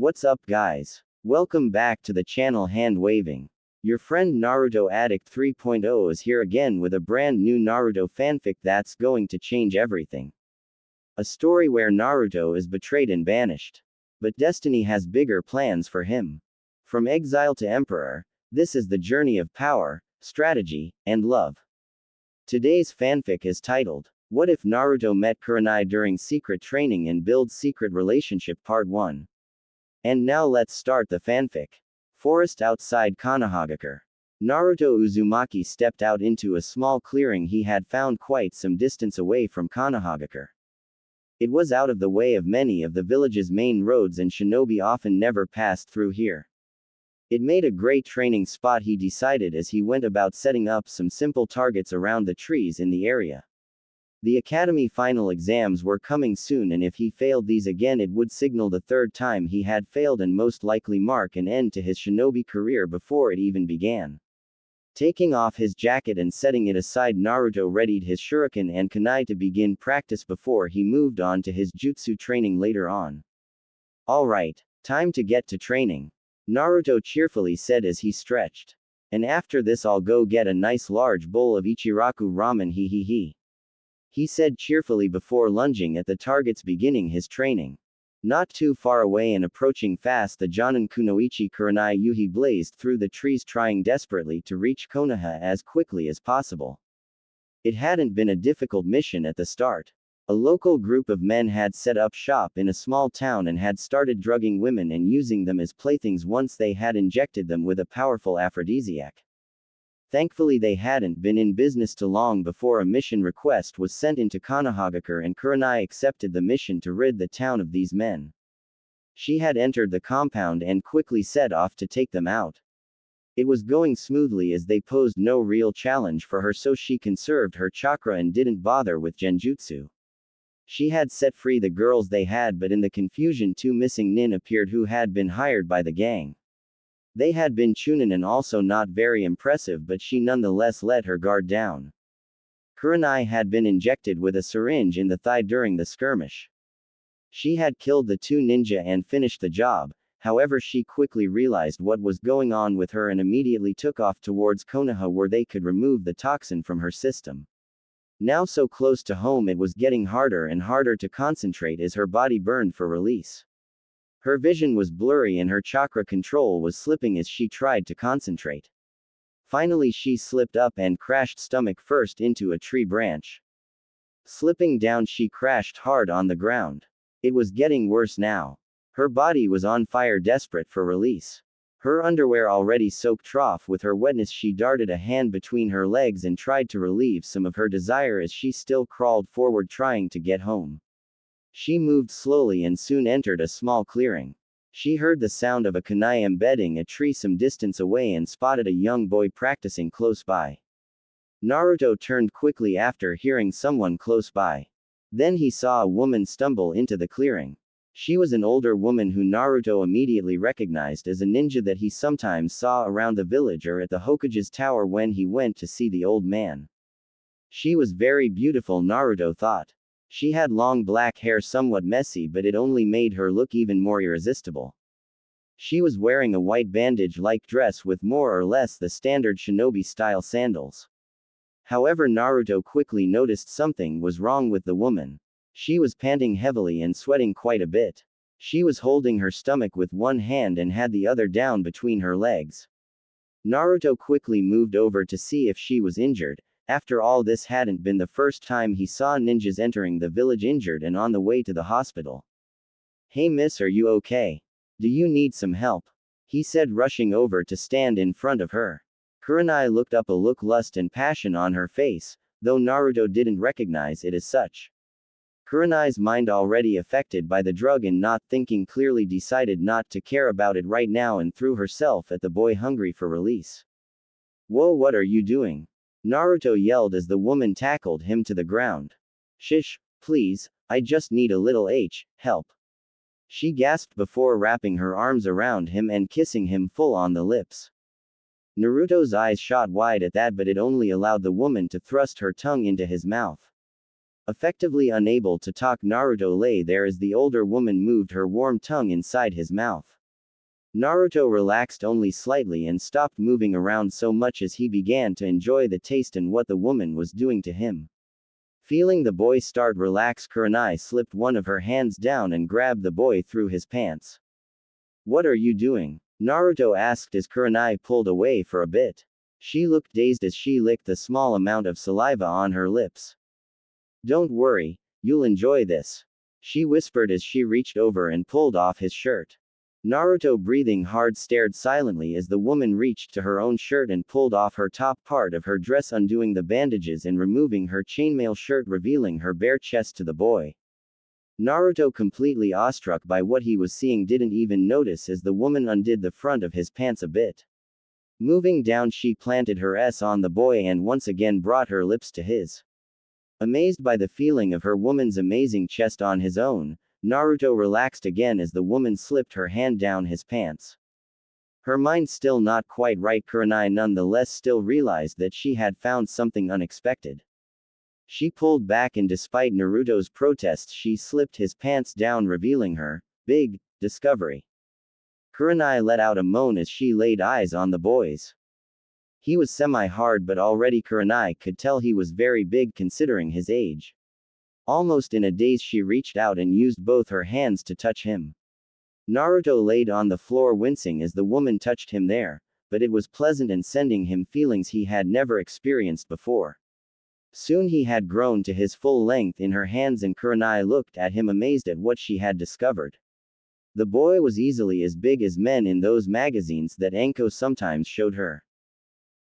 What's up guys? Welcome back to the channel Hand Waving. Your friend Naruto Addict 3.0 is here again with a brand new Naruto fanfic that's going to change everything. A story where Naruto is betrayed and banished. But destiny has bigger plans for him. From exile to emperor, this is the journey of power, strategy, and love. Today's fanfic is titled, What If Naruto Met Kurenai During Secret Training and Builds Secret Relationship Part 1. And now let's start the fanfic. Forest outside Konohagakure. Naruto Uzumaki stepped out into a small clearing he had found quite some distance away from Konohagakure. It was out of the way of many of the village's main roads and shinobi often never passed through here. It made a great training spot, he decided as he went about setting up some simple targets around the trees in the area. The academy final exams were coming soon, and if he failed these again it would signal the third time he had failed and most likely mark an end to his shinobi career before it even began. Taking off his jacket and setting it aside, Naruto readied his shuriken and kunai to begin practice before he moved on to his jutsu training later on. Alright, time to get to training, Naruto cheerfully said as he stretched. And after this I'll go get a nice large bowl of Ichiraku ramen, he said cheerfully before lunging at the targets beginning his training. Not too far away and approaching fast, the Jonin Kunoichi Kurenai Yuhi blazed through the trees, trying desperately to reach Konoha as quickly as possible. It hadn't been a difficult mission at the start. A local group of men had set up shop in a small town and had started drugging women and using them as playthings once they had injected them with a powerful aphrodisiac. Thankfully they hadn't been in business too long before a mission request was sent into Konohagakure and Kurenai accepted the mission to rid the town of these men. She had entered the compound and quickly set off to take them out. It was going smoothly as they posed no real challenge for her, so she conserved her chakra and didn't bother with genjutsu. She had set free the girls they had, but in the confusion two missing nin appeared who had been hired by the gang. They had been chunin and also not very impressive, but she nonetheless let her guard down. Kurenai had been injected with a syringe in the thigh during the skirmish. She had killed the two ninja and finished the job, however she quickly realized what was going on with her and immediately took off towards Konoha where they could remove the toxin from her system. Now so close to home it was getting harder and harder to concentrate as her body burned for release. Her vision was blurry and her chakra control was slipping as she tried to concentrate. Finally she slipped up and crashed stomach first into a tree branch. Slipping down she crashed hard on the ground. It was getting worse now. Her body was on fire, desperate for release. Her underwear already soaked trough with her wetness, she darted a hand between her legs and tried to relieve some of her desire as she still crawled forward trying to get home. She moved slowly and soon entered a small clearing. She heard the sound of a kunai embedding a tree some distance away and spotted a young boy practicing close by. Naruto turned quickly after hearing someone close by. Then he saw a woman stumble into the clearing. She was an older woman who Naruto immediately recognized as a ninja that he sometimes saw around the village or at the Hokage's tower when he went to see the old man. She was very beautiful, Naruto thought. She had long black hair, somewhat messy, but it only made her look even more irresistible. She was wearing a white bandage-like dress with more or less the standard shinobi-style sandals. However, Naruto quickly noticed something was wrong with the woman. She was panting heavily and sweating quite a bit. She was holding her stomach with one hand and had the other down between her legs. Naruto quickly moved over to see if she was injured. After all, this hadn't been the first time he saw ninjas entering the village injured and on the way to the hospital. "Hey miss, are you okay? Do you need some help?" he said, rushing over to stand in front of her. Kurenai looked up, a look lust and passion on her face, though Naruto didn't recognize it as such. Kurenai's mind, already affected by the drug and not thinking clearly, decided not to care about it right now and threw herself at the boy, hungry for release. "Whoa, what are you doing?" Naruto yelled as the woman tackled him to the ground. "Shish, please, I just need a little help," she gasped before wrapping her arms around him and kissing him full on the lips. Naruto's eyes shot wide at that, but it only allowed the woman to thrust her tongue into his mouth. Effectively unable to talk, Naruto lay there as the older woman moved her warm tongue inside his mouth. Naruto relaxed only slightly and stopped moving around so much as he began to enjoy the taste and what the woman was doing to him. Feeling the boy start relax, Kurenai slipped one of her hands down and grabbed the boy through his pants. "What are you doing?" Naruto asked as Kurenai pulled away for a bit. She looked dazed as she licked the small amount of saliva on her lips. "Don't worry, you'll enjoy this," she whispered as she reached over and pulled off his shirt. Naruto, breathing hard, stared silently as the woman reached to her own shirt and pulled off her top part of her dress, undoing the bandages and removing her chainmail shirt, revealing her bare chest to the boy. Naruto, completely awestruck by what he was seeing, didn't even notice as the woman undid the front of his pants a bit. Moving down, she planted her S on the boy and once again brought her lips to his. Amazed by the feeling of her woman's amazing chest on his own, Naruto relaxed again as the woman slipped her hand down his pants. Her mind still not quite right, Kurenai nonetheless still realized that she had found something unexpected. She pulled back and despite Naruto's protests she slipped his pants down, revealing her big discovery. Kurenai let out a moan as she laid eyes on the boys. He was semi-hard, but already Kurenai could tell he was very big considering his age. Almost in a daze she reached out and used both her hands to touch him. Naruto laid on the floor wincing as the woman touched him there, but it was pleasant and sending him feelings he had never experienced before. Soon he had grown to his full length in her hands and Kurenai looked at him amazed at what she had discovered. The boy was easily as big as men in those magazines that Anko sometimes showed her.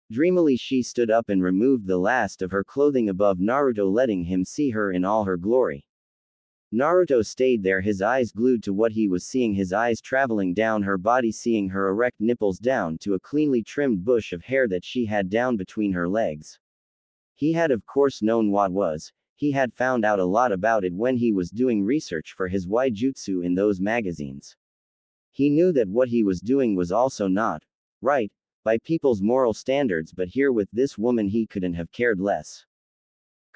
Dreamily she stood up and removed the last of her clothing above Naruto, letting him see her in all her glory. Naruto stayed there, his eyes glued to what he was seeing, his eyes traveling down her body, seeing her erect nipples down to a cleanly trimmed bush of hair that she had down between her legs. He had of course known what was, he had found out a lot about it when he was doing research for his Waijutsu in those magazines. He knew that what he was doing was also not right by people's moral standards, but here with this woman he couldn't have cared less.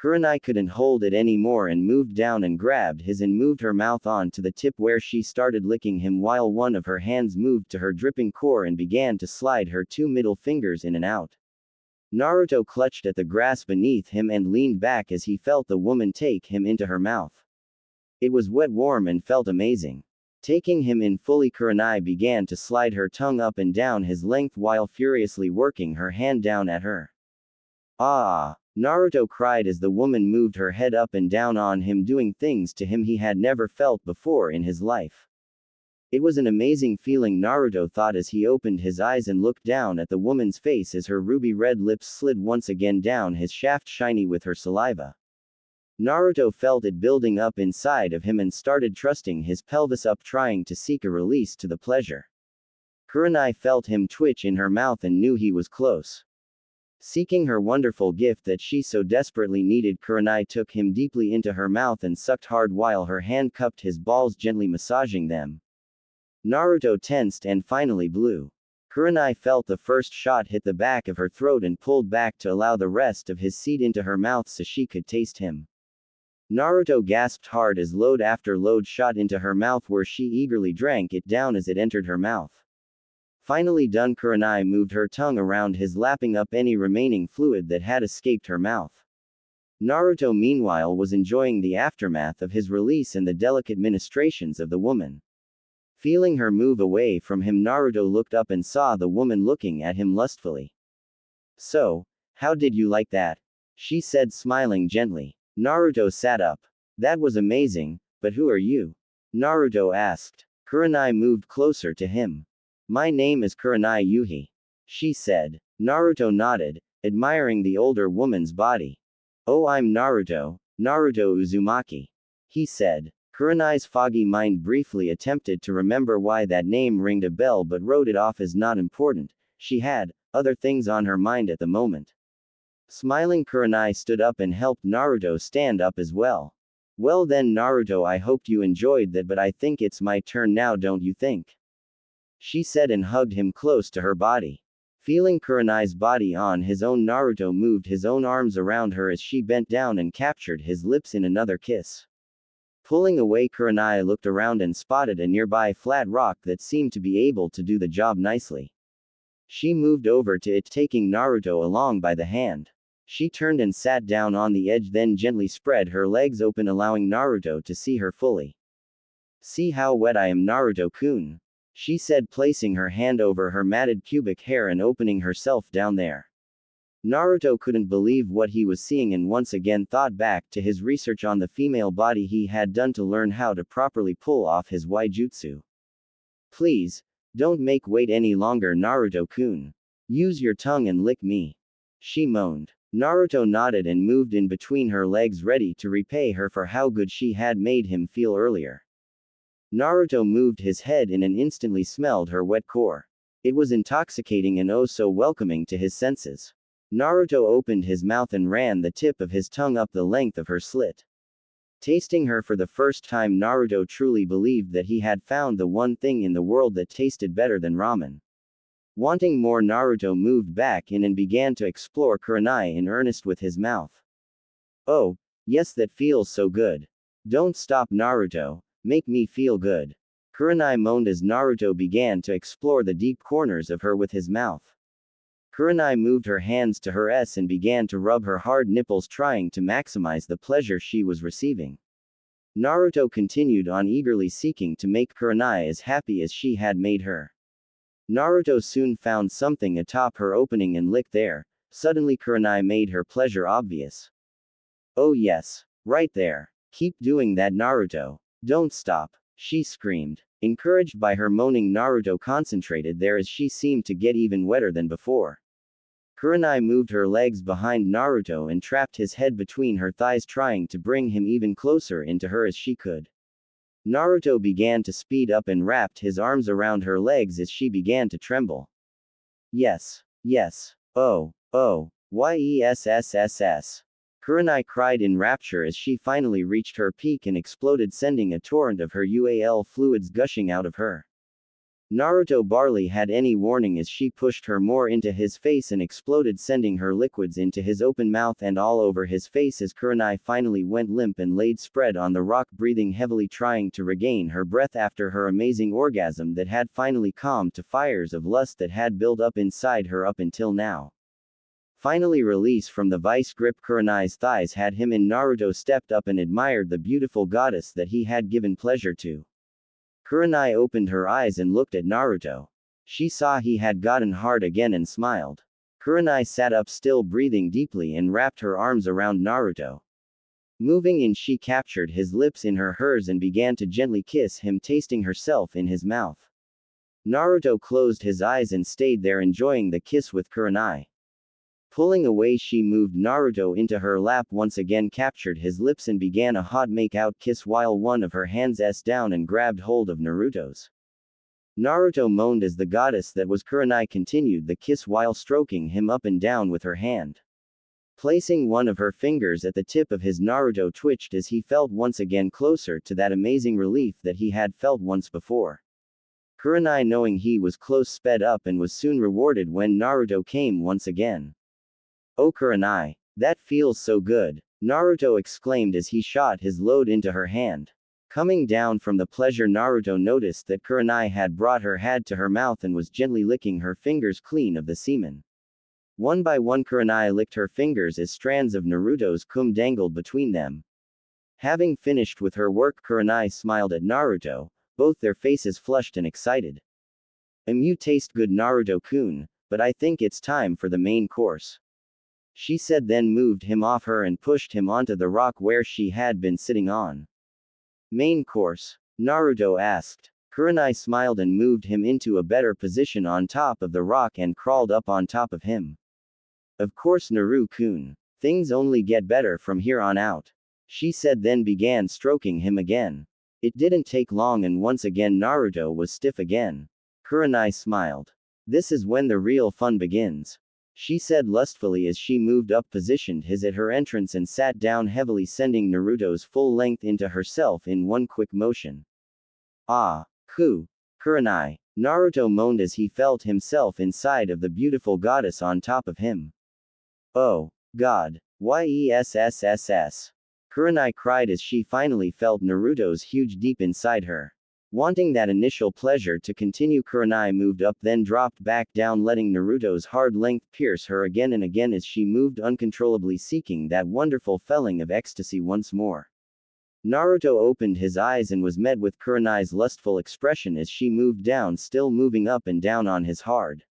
Kurenai couldn't hold it anymore and moved down and grabbed his and moved her mouth on to the tip where she started licking him while one of her hands moved to her dripping core and began to slide her two middle fingers in and out. Naruto clutched at the grass beneath him and leaned back as he felt the woman take him into her mouth. It was wet, warm and felt amazing. Taking him in fully, Kurenai began to slide her tongue up and down his length while furiously working her hand down at her. "Ah!" Naruto cried as the woman moved her head up and down on him, doing things to him he had never felt before in his life. It was an amazing feeling, Naruto thought as he opened his eyes and looked down at the woman's face as her ruby red lips slid once again down his shaft, shiny with her saliva. Naruto felt it building up inside of him and started thrusting his pelvis up, trying to seek a release to the pleasure. Kurenai felt him twitch in her mouth and knew he was close. Seeking her wonderful gift that she so desperately needed, Kurenai took him deeply into her mouth and sucked hard while her hand cupped his balls, gently massaging them. Naruto tensed and finally blew. Kurenai felt the first shot hit the back of her throat and pulled back to allow the rest of his seed into her mouth so she could taste him. Naruto gasped hard as load after load shot into her mouth, where she eagerly drank it down as it entered her mouth. Finally done, Kurenai moved her tongue around his, lapping up any remaining fluid that had escaped her mouth. Naruto meanwhile was enjoying the aftermath of his release and the delicate ministrations of the woman. Feeling her move away from him, Naruto looked up and saw the woman looking at him lustfully. "So, how did you like that?" she said, smiling gently. Naruto sat up. "That was amazing, but who are you?" Naruto asked. Kurenai moved closer to him. "My name is Kurenai Yuhi," she said. Naruto nodded, admiring the older woman's body. "Oh, I'm Naruto Uzumaki," he said. Kurenai's foggy mind briefly attempted to remember why that name ringed a bell but wrote it off as not important. She had other things on her mind at the moment. Smiling, Kurenai stood up and helped Naruto stand up as well. "Well then, Naruto, I hoped you enjoyed that, but I think it's my turn now, don't you think?" she said and hugged him close to her body. Feeling Kurenai's body on his own, Naruto moved his own arms around her as she bent down and captured his lips in another kiss. Pulling away, Kurenai looked around and spotted a nearby flat rock that seemed to be able to do the job nicely. She moved over to it, taking Naruto along by the hand. She turned and sat down on the edge, then gently spread her legs open, allowing Naruto to see her fully. "See how wet I am, Naruto-kun," she said, placing her hand over her matted pubic hair and opening herself down there. Naruto couldn't believe what he was seeing and once again thought back to his research on the female body he had done to learn how to properly pull off his waijutsu. "Please, don't make wait any longer, Naruto-kun. Use your tongue and lick me," she moaned. Naruto nodded and moved in between her legs, ready to repay her for how good she had made him feel earlier. Naruto moved his head in and instantly smelled her wet core. It was intoxicating and oh so welcoming to his senses. Naruto opened his mouth and ran the tip of his tongue up the length of her slit. Tasting her for the first time, Naruto truly believed that he had found the one thing in the world that tasted better than ramen. Wanting more, Naruto moved back in and began to explore Kurenai in earnest with his mouth. "Oh, yes, that feels so good. Don't stop, Naruto. Make me feel good." Kurenai moaned as Naruto began to explore the deep corners of her with his mouth. Kurenai moved her hands to her and began to rub her hard nipples, trying to maximize the pleasure she was receiving. Naruto continued on, eagerly seeking to make Kurenai as happy as she had made her. Naruto soon found something atop her opening and licked there. Suddenly Kurenai made her pleasure obvious. "Oh yes. Right there. Keep doing that, Naruto. Don't stop," she screamed. Encouraged by her moaning, Naruto concentrated there as she seemed to get even wetter than before. Kurenai moved her legs behind Naruto and trapped his head between her thighs, trying to bring him even closer into her as she could. Naruto began to speed up and wrapped his arms around her legs as she began to tremble. "Yes. Yes. Oh. Oh. Yesss." Kurenai cried in rapture as she finally reached her peak and exploded, sending a torrent of her UAL fluids gushing out of her. Naruto barely had any warning as she pushed her more into his face and exploded, sending her liquids into his open mouth and all over his face as Kurenai finally went limp and laid spread on the rock, breathing heavily, trying to regain her breath after her amazing orgasm that had finally calmed to fires of lust that had built up inside her up until now. Finally released from the vice grip Kurenai's thighs had him in, Naruto stepped up and admired the beautiful goddess that he had given pleasure to. Kurenai opened her eyes and looked at Naruto. She saw he had gotten hard again and smiled. Kurenai sat up, still breathing deeply, and wrapped her arms around Naruto. Moving in, she captured his lips in hers and began to gently kiss him, tasting herself in his mouth. Naruto closed his eyes and stayed there, enjoying the kiss with Kurenai. Pulling away, she moved Naruto into her lap once again, captured his lips and began a hot make-out kiss while one of her hands down and grabbed hold of Naruto's. Naruto moaned as the goddess that was Kurenai continued the kiss while stroking him up and down with her hand. Placing one of her fingers at the tip of his, Naruto twitched as he felt once again closer to that amazing relief that he had felt once before. Kurenai, knowing he was close, sped up and was soon rewarded when Naruto came once again. "Oh Kurenai, that feels so good," Naruto exclaimed as he shot his load into her hand. Coming down from the pleasure, Naruto noticed that Kurenai had brought her head to her mouth and was gently licking her fingers clean of the semen. One by one Kurenai licked her fingers as strands of Naruto's cum dangled between them. Having finished with her work, Kurenai smiled at Naruto, both their faces flushed and excited. "You taste good, Naruto-kun, but I think it's time for the main course," she said, then moved him off her and pushed him onto the rock where she had been sitting on. "Main course?" Naruto asked. Kurenai smiled and moved him into a better position on top of the rock and crawled up on top of him. "Of course, Naru-kun. Things only get better from here on out," she said, then began stroking him again. It didn't take long and once again Naruto was stiff again. Kurenai smiled. "This is when the real fun begins," she said lustfully as she moved up, positioned his at her entrance and sat down heavily, sending Naruto's full length into herself in one quick motion. "Ah. Kurenai. Naruto moaned as he felt himself inside of the beautiful goddess on top of him. Oh, God. Yesss. Kurenai cried as she finally felt Naruto's huge deep inside her. Wanting that initial pleasure to continue, Kurenai moved up then dropped back down, letting Naruto's hard length pierce her again and again as she moved uncontrollably, seeking that wonderful feeling of ecstasy once more. Naruto opened his eyes and was met with Kurenai's lustful expression as she moved down, still moving up and down on his hard.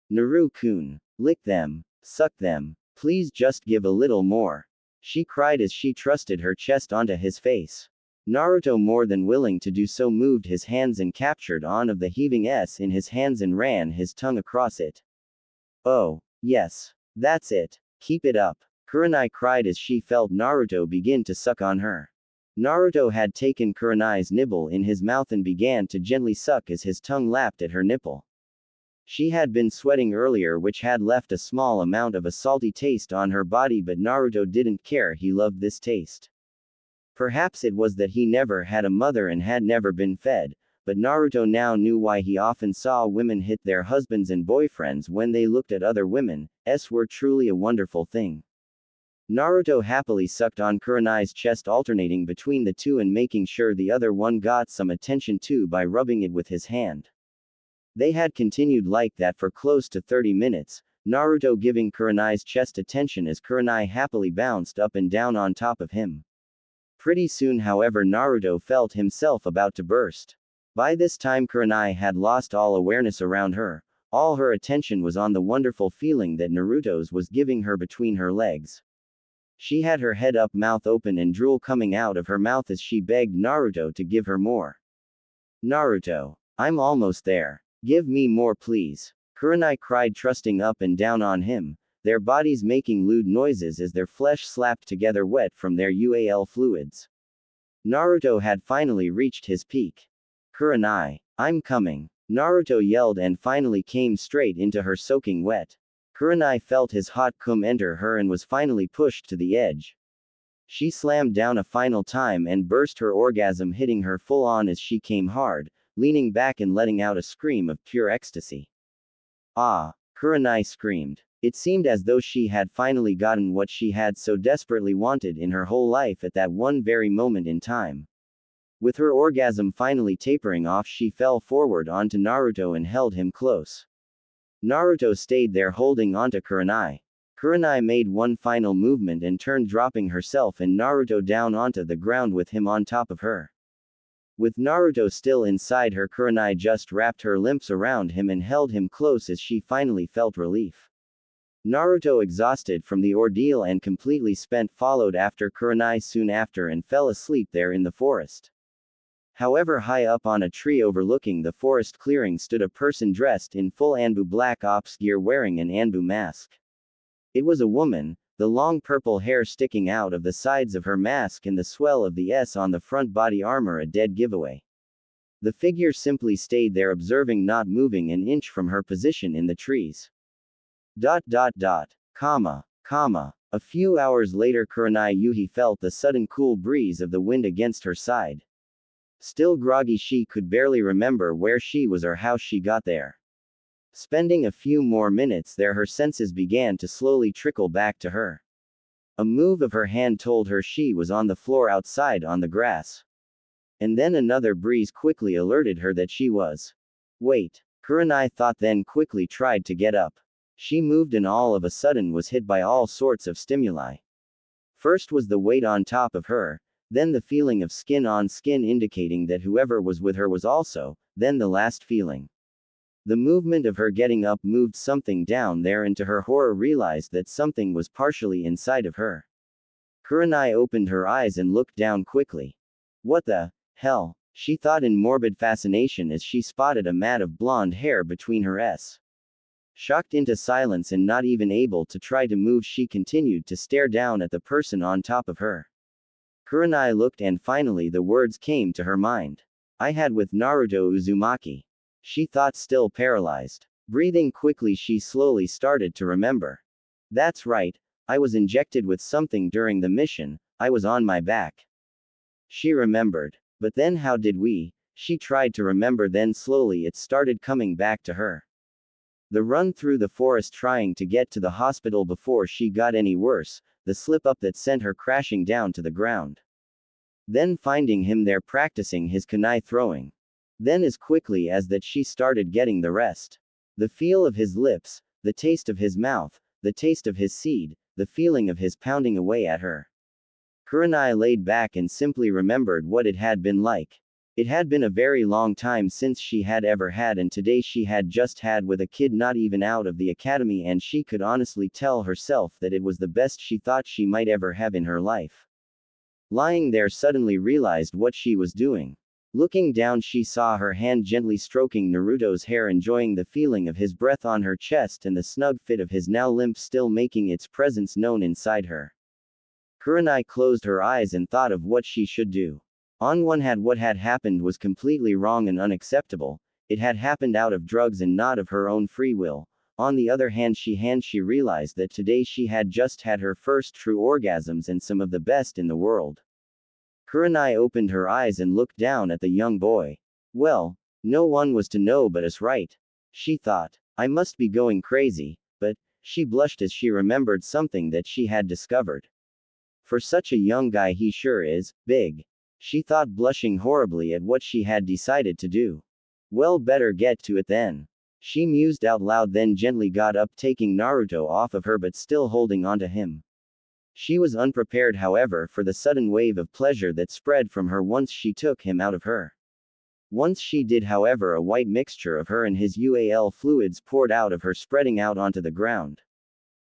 Naru-kun. Lick them. Suck them. Please just give a little more. She cried as she trusted her chest onto his face. Naruto, more than willing to do so, moved his hands and captured on of the heaving S in his hands and ran his tongue across it. Oh, yes. That's it. Keep it up. Kurenai cried as she felt Naruto begin to suck on her. Naruto had taken Kurenai's nibble in his mouth and began to gently suck as his tongue lapped at her nipple. She had been sweating earlier, which had left a small amount of a salty taste on her body, but Naruto didn't care. He loved this taste. Perhaps it was that he never had a mother and had never been fed, but Naruto now knew why he often saw women hit their husbands and boyfriends when they looked at other women. Were truly a wonderful thing. Naruto happily sucked on Kurenai's chest, alternating between the two and making sure the other one got some attention too by rubbing it with his hand. They had continued like that for close to 30 minutes, Naruto giving Kurenai's chest attention as Kurenai happily bounced up and down on top of him. Pretty soon, however, Naruto felt himself about to burst. By this time, Kurenai had lost all awareness around her. All her attention was on the wonderful feeling that Naruto's was giving her between her legs. She had her head up, mouth open, and drool coming out of her mouth as she begged Naruto to give her more. Naruto, I'm almost there. Give me more, please. Kurenai cried, trusting up and down on him, their bodies making lewd noises as their flesh slapped together, wet from their UAL fluids. Naruto had finally reached his peak. Kurenai, I'm coming. Naruto yelled and finally came straight into her, soaking wet. Kurenai felt his hot cum enter her and was finally pushed to the edge. She slammed down a final time and burst her orgasm, hitting her full on as she came hard, leaning back and letting out a scream of pure ecstasy. Ah! Kurenai screamed. It seemed as though she had finally gotten what she had so desperately wanted in her whole life at that one very moment in time. With her orgasm finally tapering off, she fell forward onto Naruto and held him close. Naruto stayed there holding onto Kurenai. Kurenai made one final movement and turned, dropping herself and Naruto down onto the ground with him on top of her. With Naruto still inside her, Kurenai just wrapped her limbs around him and held him close as she finally felt relief. Naruto, exhausted from the ordeal and completely spent, followed after Kurenai soon after and fell asleep there in the forest. However, high up on a tree overlooking the forest clearing stood a person dressed in full Anbu Black Ops gear, wearing an Anbu mask. It was a woman, the long purple hair sticking out of the sides of her mask and the swell of the S on the front body armor a dead giveaway. The figure simply stayed there, observing, not moving an inch from her position in the trees. A few hours later, Kurenai Yuhi felt the sudden cool breeze of the wind against her side. Still groggy, she could barely remember where she was or how she got there. Spending a few more minutes there, her senses began to slowly trickle back to her. A move of her hand told her she was on the floor outside on the grass. And then another breeze quickly alerted her that she was. Wait, Kurenai thought, then quickly tried to get up. She moved and all of a sudden was hit by all sorts of stimuli. First was the weight on top of her, then the feeling of skin on skin indicating that whoever was with her was also, then the last feeling. The movement of her getting up moved something down there, and to her horror realized that something was partially inside of her. Kurenai opened her eyes and looked down quickly. What the hell? She thought in morbid fascination as she spotted a mat of blonde hair between her S. Shocked into silence and not even able to try to move, she continued to stare down at the person on top of her. Kurenai looked and finally the words came to her mind. I had with Naruto Uzumaki. She thought, still paralyzed. Breathing quickly, she slowly started to remember. That's right, I was injected with something during the mission, I was on my back. She remembered. But then how did we? She tried to remember, then slowly it started coming back to her. The run through the forest trying to get to the hospital before she got any worse, the slip up that sent her crashing down to the ground. Then finding him there practicing his kunai throwing. Then as quickly as that she started getting the rest. The feel of his lips, the taste of his mouth, the taste of his seed, the feeling of his pounding away at her. Kurenai laid back and simply remembered what it had been like. It had been a very long time since she had ever had, and today she had just had with a kid not even out of the academy, and she could honestly tell herself that it was the best she thought she might ever have in her life. Lying there suddenly realized what she was doing. Looking down she saw her hand gently stroking Naruto's hair, enjoying the feeling of his breath on her chest and the snug fit of his now limp still making its presence known inside her. Kurenai closed her eyes and thought of what she should do. On one hand, what had happened was completely wrong and unacceptable. It had happened out of drugs and not of her own free will. On the other hand, she realized that today she had just had her first true orgasms and some of the best in the world. Kurenai opened her eyes and looked down at the young boy. Well, no one was to know but us, right? She thought. I must be going crazy, but she blushed as she remembered something that she had discovered. For such a young guy, he sure is big. She thought, blushing horribly at what she had decided to do. Well, better get to it then. She mused out loud, then gently got up, taking Naruto off of her but still holding onto him. She was unprepared, however, for the sudden wave of pleasure that spread from her once she took him out of her. Once she did, however, a white mixture of her and his UAL fluids poured out of her, spreading out onto the ground.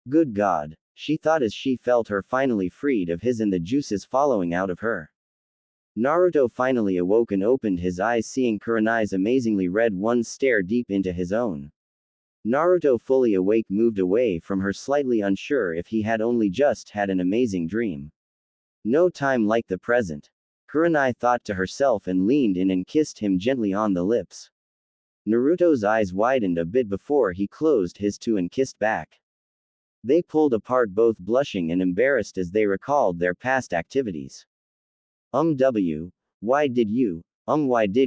Good God, she thought as she felt her finally freed of his and the juices following out of her. Naruto finally awoke and opened his eyes, seeing Kurenai's amazingly red ones stare deep into his own. Naruto, fully awake, moved away from her, slightly unsure if he had only just had an amazing dream. No time like the present, Kurenai thought to herself, and leaned in and kissed him gently on the lips. Naruto's eyes widened a bit before he closed his too and kissed back. They pulled apart, both blushing and embarrassed as they recalled their past activities. Why did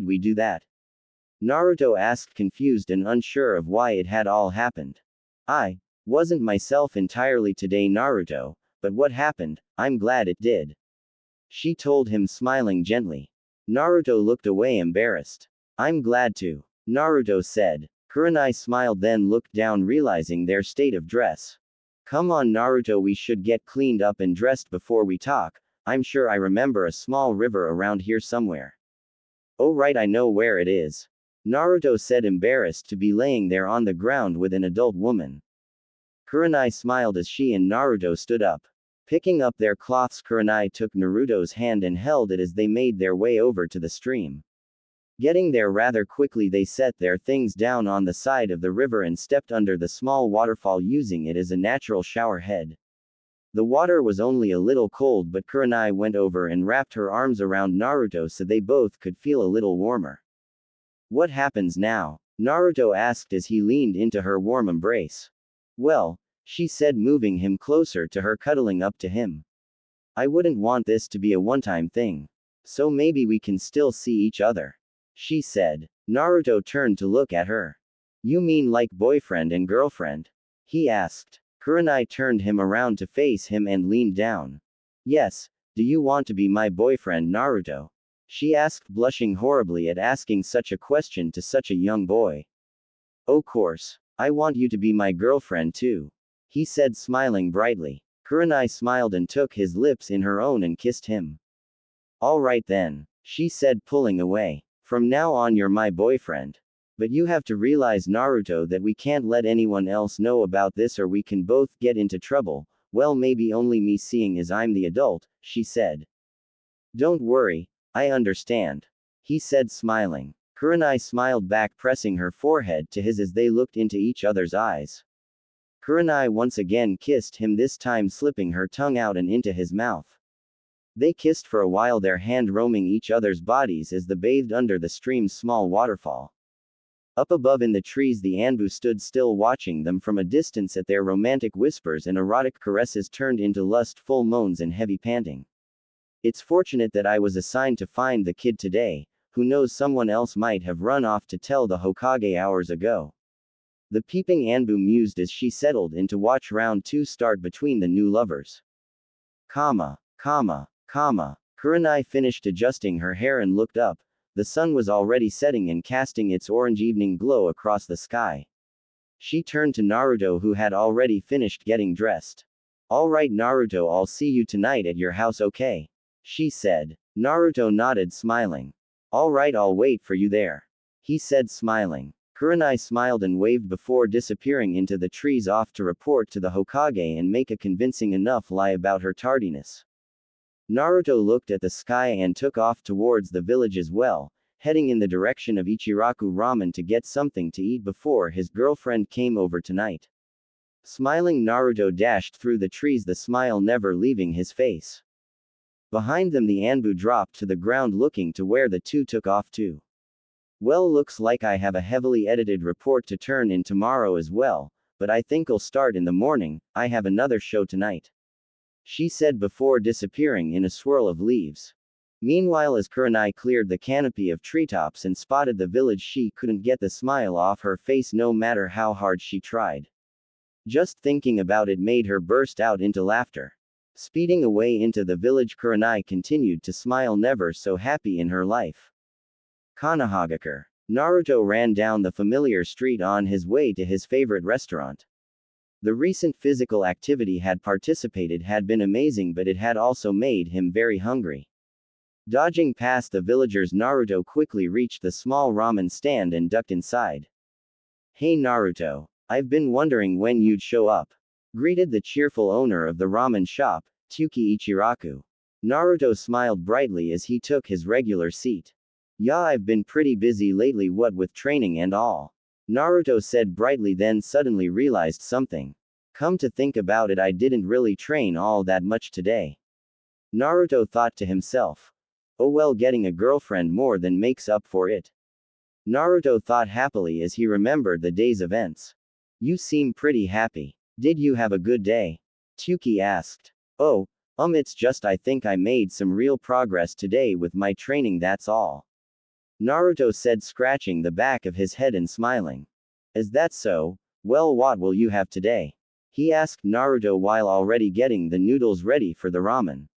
we do that? Naruto asked, confused and unsure of why it had all happened. I wasn't myself entirely today, Naruto, but what happened, I'm glad it did. She told him, smiling gently. Naruto looked away, embarrassed. I'm glad too, Naruto said. Kurenai smiled, then looked down, realizing their state of dress. Come on, Naruto, we should get cleaned up and dressed before we talk. I'm sure I remember a small river around here somewhere. Oh right, I know where it is, Naruto said, embarrassed to be laying there on the ground with an adult woman. Kurenai smiled as she and Naruto stood up. Picking up their cloths, Kurenai took Naruto's hand and held it as they made their way over to the stream. Getting there rather quickly, they set their things down on the side of the river and stepped under the small waterfall, using it as a natural shower head. The water was only a little cold, but Kurenai went over and wrapped her arms around Naruto so they both could feel a little warmer. What happens now? Naruto asked as he leaned into her warm embrace. Well, she said, moving him closer to her, cuddling up to him. I wouldn't want this to be a one-time thing. So maybe we can still see each other, she said. Naruto turned to look at her. You mean like boyfriend and girlfriend? He asked. Kurenai turned him around to face him and leaned down. Yes, do you want to be my boyfriend, Naruto? She asked, blushing horribly at asking such a question to such a young boy. Of course, I want you to be my girlfriend too, he said, smiling brightly. Kurenai smiled and took his lips in her own and kissed him. All right then, she said, pulling away. From now on you're my boyfriend. But you have to realize, Naruto, that we can't let anyone else know about this or we can both get into trouble. Well, maybe only me, seeing as I'm the adult, she said. Don't worry, I understand, he said, smiling. Kurenai smiled back, pressing her forehead to his as they looked into each other's eyes. Kurenai once again kissed him, this time slipping her tongue out and into his mouth. They kissed for a while, their hand roaming each other's bodies as they bathed under the stream's small waterfall. Up above in the trees, the Anbu stood still, watching them from a distance at their romantic whispers and erotic caresses turned into lustful moans and heavy panting. It's fortunate that I was assigned to find the kid today. who knows, someone else might have run off to tell the Hokage hours ago. The peeping Anbu mused as she settled in to watch round 2 start between the new lovers. Kurenai finished adjusting her hair and looked up. The sun was already setting and casting its orange evening glow across the sky. She turned to Naruto, who had already finished getting dressed. "Alright Naruto, I'll see you tonight at your house, okay?" she said. Naruto nodded, smiling. "Alright, I'll wait for you there," he said, smiling. Kurenai smiled and waved before disappearing into the trees, off to report to the Hokage and make a convincing enough lie about her tardiness. Naruto looked at the sky and took off towards the village as well, heading in the direction of Ichiraku Ramen to get something to eat before his girlfriend came over tonight. Smiling, Naruto dashed through the trees, the smile never leaving his face. Behind them, the Anbu dropped to the ground, looking to where the two took off to. "Well, looks like I have a heavily edited report to turn in tomorrow as well, but I think I'll start in the morning. I have another show tonight," she said before disappearing in a swirl of leaves. Meanwhile, as Kurenai cleared the canopy of treetops and spotted the village, she couldn't get the smile off her face no matter how hard she tried. Just thinking about it made her burst out into laughter. Speeding away into the village, Kurenai continued to smile, never so happy in her life. Konohagakure. Naruto ran down the familiar street on his way to his favorite restaurant. The recent physical activity had participated had been amazing, but it had also made him very hungry. Dodging past the villagers, Naruto quickly reached the small ramen stand and ducked inside. "Hey Naruto, I've been wondering when you'd show up," greeted the cheerful owner of the ramen shop, Tsuki Ichiraku. Naruto smiled brightly as he took his regular seat. "Yeah, I've been pretty busy lately, what with training and all," Naruto said brightly, then suddenly realized something. "Come to think about it, I didn't really train all that much today," Naruto thought to himself. "Oh well, getting a girlfriend more than makes up for it," Naruto thought happily as he remembered the day's events. "You seem pretty happy. Did you have a good day?" Tsuki asked. "Oh, it's just I think I made some real progress today with my training, that's all," Naruto said, scratching the back of his head and smiling. "Is that so? Well, what will you have today?" he asked Naruto while already getting the noodles ready for the ramen.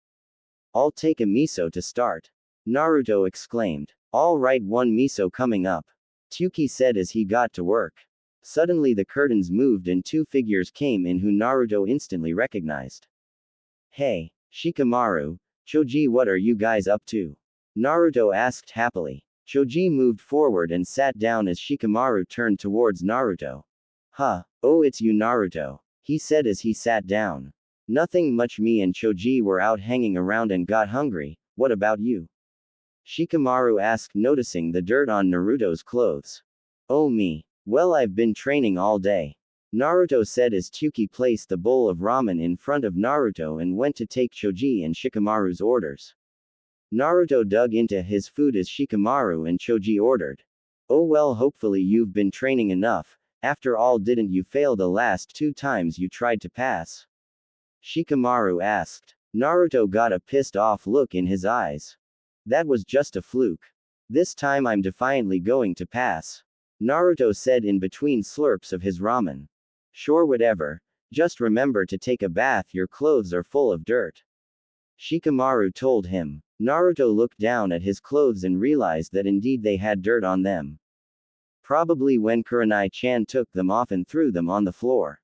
"I'll take a miso to start," Naruto exclaimed. "All right, one miso coming up," Tsuki said as he got to work. Suddenly the curtains moved and 2 figures came in who Naruto instantly recognized. "Hey, Shikamaru, Choji, what are you guys up to?" Naruto asked happily. Choji moved forward and sat down as Shikamaru turned towards Naruto. "Huh, oh, it's you Naruto," he said as he sat down. "Nothing much, me and Choji were out hanging around and got hungry. What about you?" Shikamaru asked, noticing the dirt on Naruto's clothes. "Oh, me. Well, I've been training all day," Naruto said as Tsuki placed the bowl of ramen in front of Naruto and went to take Choji and Shikamaru's orders. Naruto dug into his food as Shikamaru and Choji ordered. "Oh well, hopefully you've been training enough. After all, didn't you fail the last 2 times you tried to pass?" Shikamaru asked. Naruto got a pissed off look in his eyes. "That was just a fluke. This time I'm defiantly going to pass," Naruto said in between slurps of his ramen. "Sure, whatever. Just remember to take a bath, your clothes are full of dirt," Shikamaru told him. Naruto looked down at his clothes and realized that indeed they had dirt on them. Probably when Kurenai-chan took them off and threw them on the floor,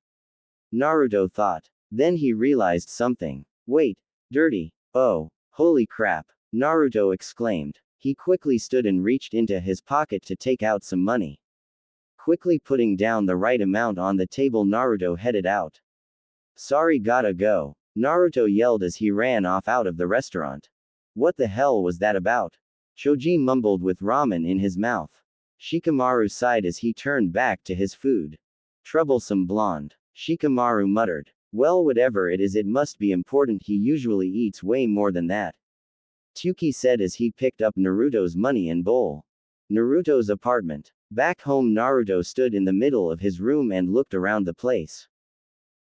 Naruto thought. Then he realized something. "Wait, dirty. Oh, holy crap," Naruto exclaimed. He quickly stood and reached into his pocket to take out some money. Quickly putting down the right amount on the table, Naruto headed out. "Sorry, gotta go," Naruto yelled as he ran off out of the restaurant. "What the hell was that about?" Choji mumbled with ramen in his mouth. Shikamaru sighed as he turned back to his food. "Troublesome blonde," Shikamaru muttered. "Well, whatever it is, it must be important. He usually eats way more than that," Tsuki said as he picked up Naruto's money and bowl. Naruto's apartment. Back home, Naruto stood in the middle of his room and looked around the place.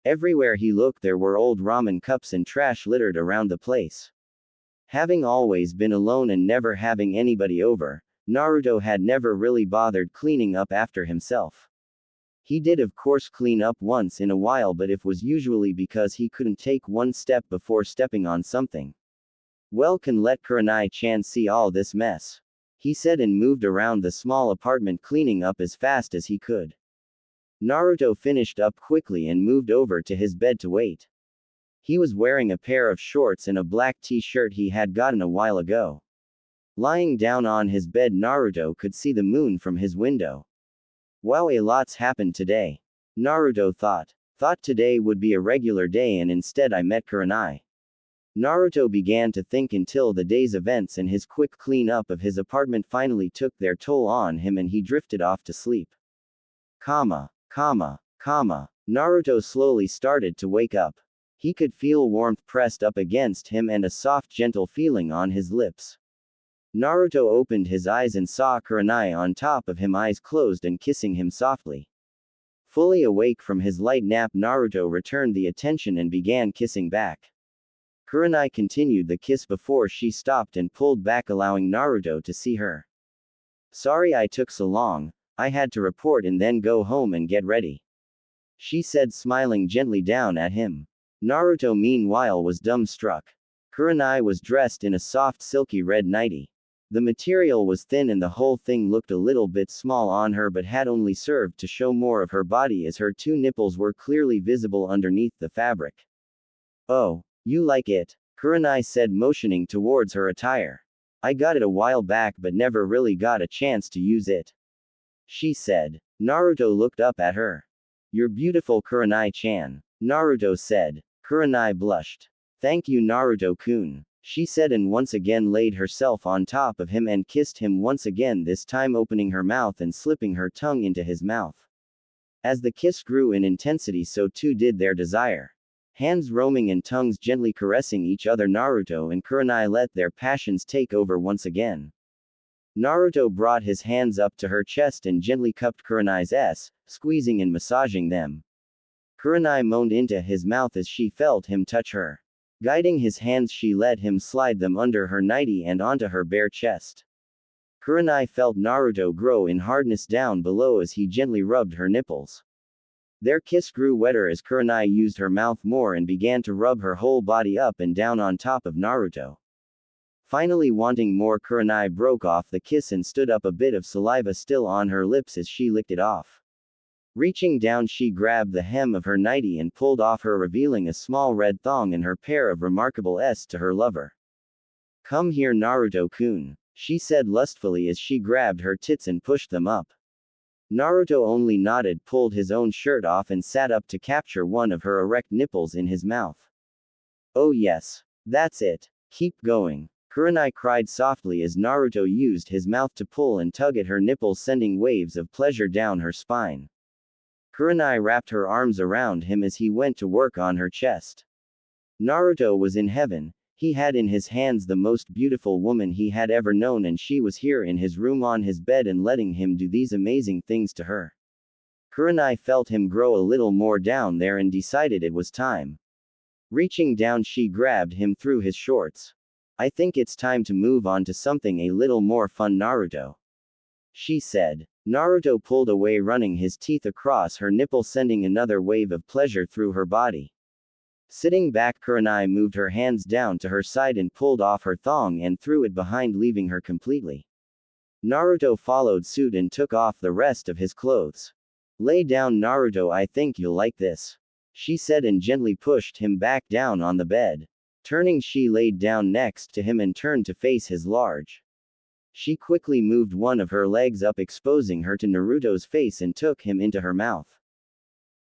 Everywhere he looked, there were old ramen cups and trash littered around the place. Having always been alone and never having anybody over, Naruto had never really bothered cleaning up after himself. He did of course clean up once in a while, but it was usually because he couldn't take one step before stepping on something. Well, can let Kurenai-chan see all this mess, he said, and moved around the small apartment cleaning up as fast as he could. Naruto finished up quickly and moved over to his bed to wait. He was wearing a pair of shorts and a black t-shirt he had gotten a while ago. Lying down on his bed, Naruto could see the moon from his window. Wow, a lot's happened today, Naruto thought. Thought today would be a regular day and instead I met Kurenai. Naruto began to think until the day's events and his quick clean-up of his apartment finally took their toll on him and he drifted off to sleep. Naruto slowly started to wake up. He could feel warmth pressed up against him and a soft gentle feeling on his lips. Naruto opened his eyes and saw Kurenai on top of him, eyes closed and kissing him softly. Fully awake from his light nap, Naruto returned the attention and began kissing back. Kurenai continued the kiss before she stopped and pulled back, allowing Naruto to see her. Sorry I took so long, I had to report and then go home and get ready, she said, smiling gently down at him. Naruto meanwhile was dumbstruck. Kurenai was dressed in a soft silky red nightie. The material was thin and the whole thing looked a little bit small on her, but had only served to show more of her body as her two nipples were clearly visible underneath the fabric. Oh, you like it? Kurenai said, motioning towards her attire. I got it a while back but never really got a chance to use it, she said. Naruto looked up at her. You're beautiful, Kurenai-chan, Naruto said. Kurenai blushed. Thank you, Naruto-kun, she said, and once again laid herself on top of him and kissed him once again, this time opening her mouth and slipping her tongue into his mouth. As the kiss grew in intensity, so too did their desire. Hands roaming and tongues gently caressing each other, Naruto and Kurenai let their passions take over once again. Naruto brought his hands up to her chest and gently cupped Kurenai's ass, squeezing and massaging them. Kurenai moaned into his mouth as she felt him touch her. Guiding his hands, she let him slide them under her nightie and onto her bare chest. Kurenai felt Naruto grow in hardness down below as he gently rubbed her nipples. Their kiss grew wetter as Kurenai used her mouth more and began to rub her whole body up and down on top of Naruto. Finally wanting more, Kurenai broke off the kiss and stood up, a bit of saliva still on her lips as she licked it off. Reaching down, she grabbed the hem of her nightie and pulled off her, revealing a small red thong and her pair of remarkable S to her lover. Come here, Naruto-kun, she said lustfully as she grabbed her tits and pushed them up. Naruto only nodded, pulled his own shirt off and sat up to capture one of her erect nipples in his mouth. Oh yes. That's it. Keep going, Kurenai cried softly as Naruto used his mouth to pull and tug at her nipples, sending waves of pleasure down her spine. Kurenai wrapped her arms around him as he went to work on her chest. Naruto was in heaven. He had in his hands the most beautiful woman he had ever known, and she was here in his room on his bed and letting him do these amazing things to her. Kurenai felt him grow a little more down there and decided it was time. Reaching down, she grabbed him through his shorts. I think it's time to move on to something a little more fun, Naruto, she said. Naruto pulled away, running his teeth across her nipple, sending another wave of pleasure through her body. Sitting back, Kurenai moved her hands down to her side and pulled off her thong and threw it behind, leaving her completely. Naruto followed suit and took off the rest of his clothes. Lay down, Naruto, I think you'll like this, she said, and gently pushed him back down on the bed. Turning, she laid down next to him and turned to face his large. She quickly moved one of her legs up, exposing her to Naruto's face, and took him into her mouth.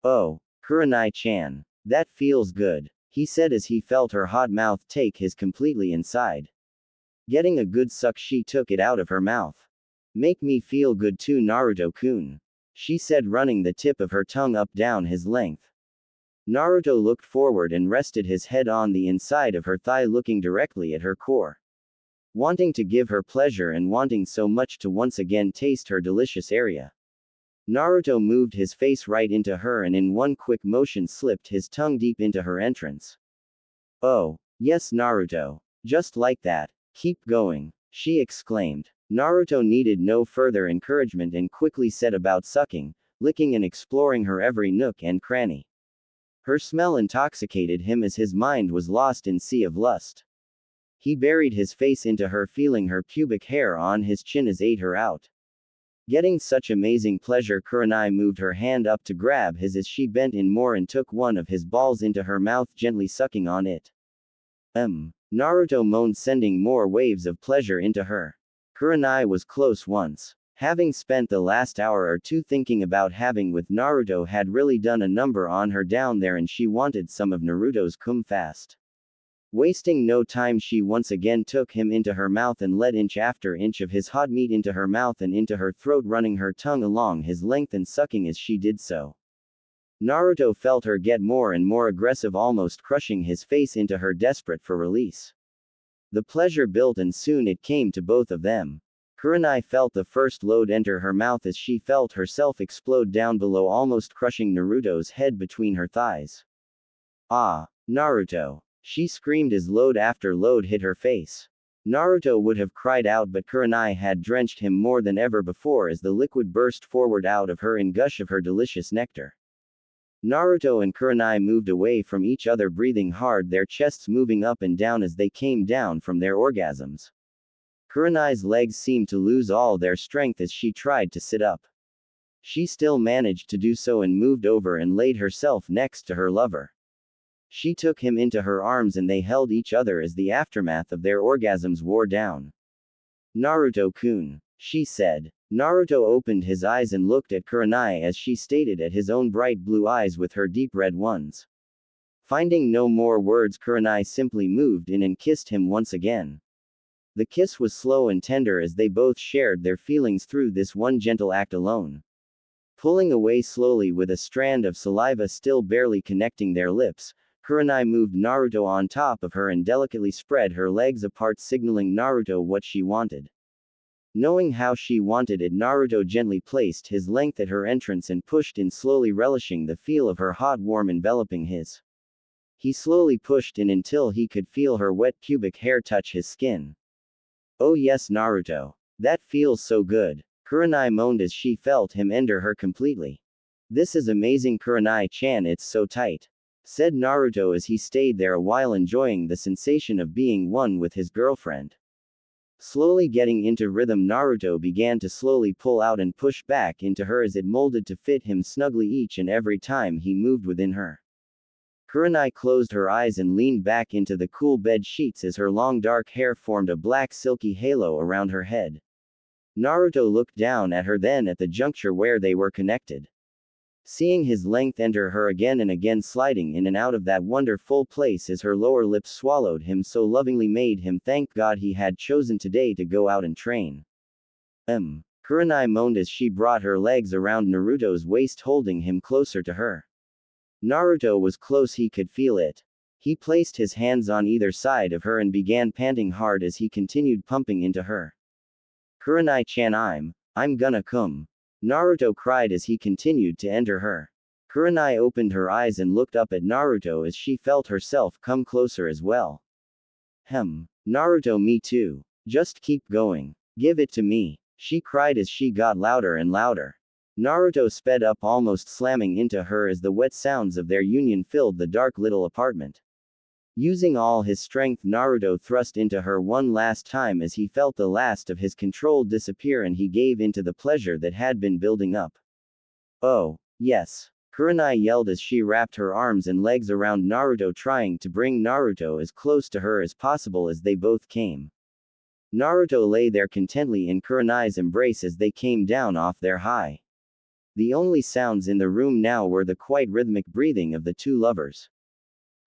Oh, Kurenai-chan, that feels good, he said as he felt her hot mouth take his completely inside. Getting a good suck, she took it out of her mouth. Make me feel good too, Naruto-kun, she said, running the tip of her tongue up down his length. Naruto looked forward and rested his head on the inside of her thigh, looking directly at her core. Wanting to give her pleasure and wanting so much to once again taste her delicious area. Naruto moved his face right into her and in one quick motion slipped his tongue deep into her entrance. Oh, yes, Naruto. Just like that. Keep going, she exclaimed. Naruto needed no further encouragement and quickly set about sucking, licking and exploring her every nook and cranny. Her smell intoxicated him as his mind was lost in sea of lust. He buried his face into her, feeling her pubic hair on his chin as ate her out. Getting such amazing pleasure, Kurenai moved her hand up to grab his as she bent in more and took one of his balls into her mouth, gently sucking on it. Naruto moaned, sending more waves of pleasure into her. Kurenai was close once. Having spent the last hour or two thinking about having with Naruto had really done a number on her down there, and she wanted some of Naruto's cum fast. Wasting no time, she once again took him into her mouth and let inch after inch of his hot meat into her mouth and into her throat, running her tongue along his length and sucking as she did so. Naruto felt her get more and more aggressive, almost crushing his face into her, desperate for release. The pleasure built and soon it came to both of them. Kurenai felt the first load enter her mouth as she felt herself explode down below, almost crushing Naruto's head between her thighs. "Ah, Naruto!" She screamed as load after load hit her face. Naruto would have cried out, but Kurenai had drenched him more than ever before as the liquid burst forward out of her in gush of her delicious nectar. Naruto and Kurenai moved away from each other, breathing hard, their chests moving up and down as they came down from their orgasms. Kurenai's legs seemed to lose all their strength as she tried to sit up. She still managed to do so and moved over and laid herself next to her lover. She took him into her arms and they held each other as the aftermath of their orgasms wore down. "Naruto-kun," she said. Naruto opened his eyes and looked at Kurenai as she stared at his own bright blue eyes with her deep red ones. Finding no more words, Kurenai simply moved in and kissed him once again. The kiss was slow and tender as they both shared their feelings through this one gentle act alone. Pulling away slowly with a strand of saliva still barely connecting their lips, Kurenai moved Naruto on top of her and delicately spread her legs apart, signaling Naruto what she wanted. Knowing how she wanted it, Naruto gently placed his length at her entrance and pushed in slowly, relishing the feel of her hot warmth enveloping his. He slowly pushed in until he could feel her wet pubic hair touch his skin. "Oh yes, Naruto. That feels so good." Kurenai moaned as she felt him enter her completely. "This is amazing, Kurenai-chan, it's so tight," said Naruto as he stayed there a while, enjoying the sensation of being one with his girlfriend. Slowly getting into rhythm, Naruto began to slowly pull out and push back into her as it molded to fit him snugly each and every time he moved within her. Kurenai closed her eyes and leaned back into the cool bed sheets as her long dark hair formed a black silky halo around her head. Naruto looked down at her, then at the juncture where they were connected. Seeing his length enter her again and again, sliding in and out of that wonderful place as her lower lips swallowed him so lovingly, made him thank God he had chosen today to go out and train. Kurenai moaned as she brought her legs around Naruto's waist, holding him closer to her. Naruto was close, he could feel it. He placed his hands on either side of her and began panting hard as he continued pumping into her. "Kurenai-chan, I'm gonna come," Naruto cried as he continued to enter her. Kurenai opened her eyes and looked up at Naruto as she felt herself come closer as well. Naruto, me too. Just keep going. Give it to me," she cried as she got louder and louder. Naruto sped up, almost slamming into her as the wet sounds of their union filled the dark little apartment. Using all his strength, Naruto thrust into her one last time as he felt the last of his control disappear and he gave into the pleasure that had been building up. "Oh, yes," Kurenai yelled as she wrapped her arms and legs around Naruto, trying to bring Naruto as close to her as possible as they both came. Naruto lay there contently in Kurenai's embrace as they came down off their high. The only sounds in the room now were the quite rhythmic breathing of the two lovers.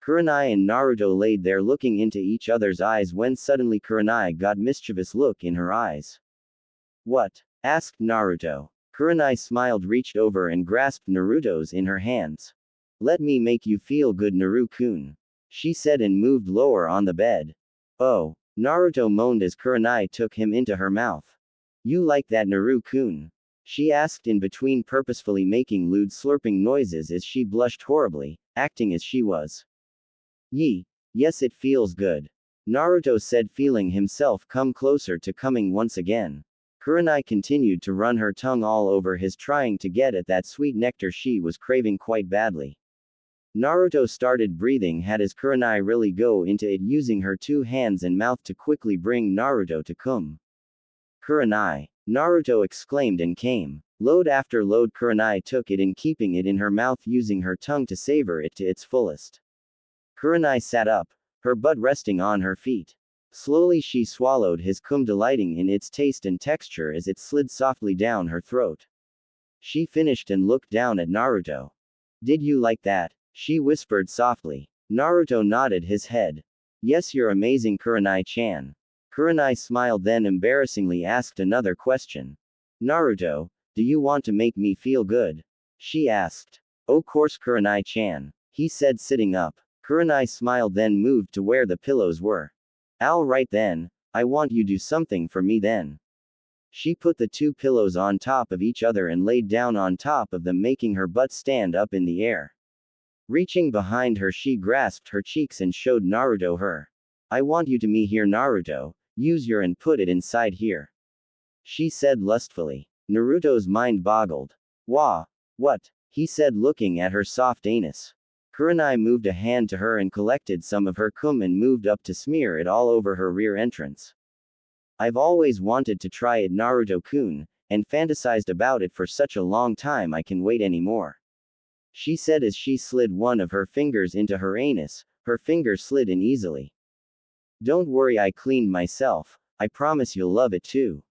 Kurenai and Naruto laid there looking into each other's eyes when suddenly Kurenai got mischievous look in her eyes. "What?" asked Naruto. Kurenai smiled, reached over and grasped Naruto's in her hands. "Let me make you feel good, Naru-kun," she said and moved lower on the bed. "Oh," Naruto moaned as Kurenai took him into her mouth. "You like that, Naru-kun?" she asked in between, purposefully making lewd slurping noises as she blushed horribly, acting as she was. Yes, it feels good," Naruto said, feeling himself come closer to coming once again. Kurenai continued to run her tongue all over his, trying to get at that sweet nectar she was craving quite badly. Naruto started breathing hard as Kurenai really go into it, using her two hands and mouth to quickly bring Naruto to cum. Kurenai! Naruto exclaimed and came. Load after load Kurenai took it in, keeping it in her mouth, using her tongue to savor it to its fullest. Kurenai sat up, her butt resting on her feet. Slowly she swallowed his cum, delighting in its taste and texture as it slid softly down her throat. She finished and looked down at Naruto. "Did you like that?" she whispered softly. Naruto nodded his head. "Yes, you're amazing, Kurenai-chan." Kurenai smiled, then embarrassingly asked another question. "Naruto, do you want to make me feel good?" she asked. "Of course, Kurenai-chan," he said, sitting up. Kurenai smiled, then moved to where the pillows were. "All right then, I want you to do something for me then." She put the two pillows on top of each other and laid down on top of them, making her butt stand up in the air. Reaching behind her, she grasped her cheeks and showed Naruto her. "I want you to me here, Naruto. Use your and put it inside here," she said lustfully. Naruto's mind boggled. "Wah! What?" he said, looking at her soft anus. Kurenai moved a hand to her and collected some of her cum and moved up to smear it all over her rear entrance. "I've always wanted to try it, Naruto-kun, and fantasized about it for such a long time, I can wait anymore," she said as she slid one of her fingers into her anus. Her finger slid in easily. "Don't worry, I cleaned myself. I promise you'll love it too,"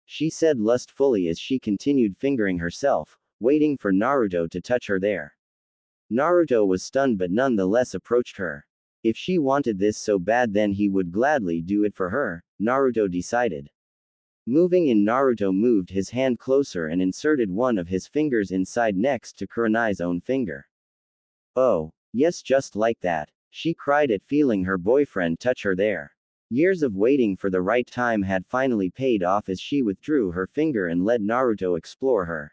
she said lustfully as she continued fingering herself, waiting for Naruto to touch her there. Naruto was stunned but nonetheless approached her. If she wanted this so bad, then he would gladly do it for her, Naruto decided. Moving in, Naruto moved his hand closer and inserted one of his fingers inside next to Kurenai's own finger. "Oh, yes, just like that," she cried at feeling her boyfriend touch her there. Years of waiting for the right time had finally paid off as she withdrew her finger and let Naruto explore her.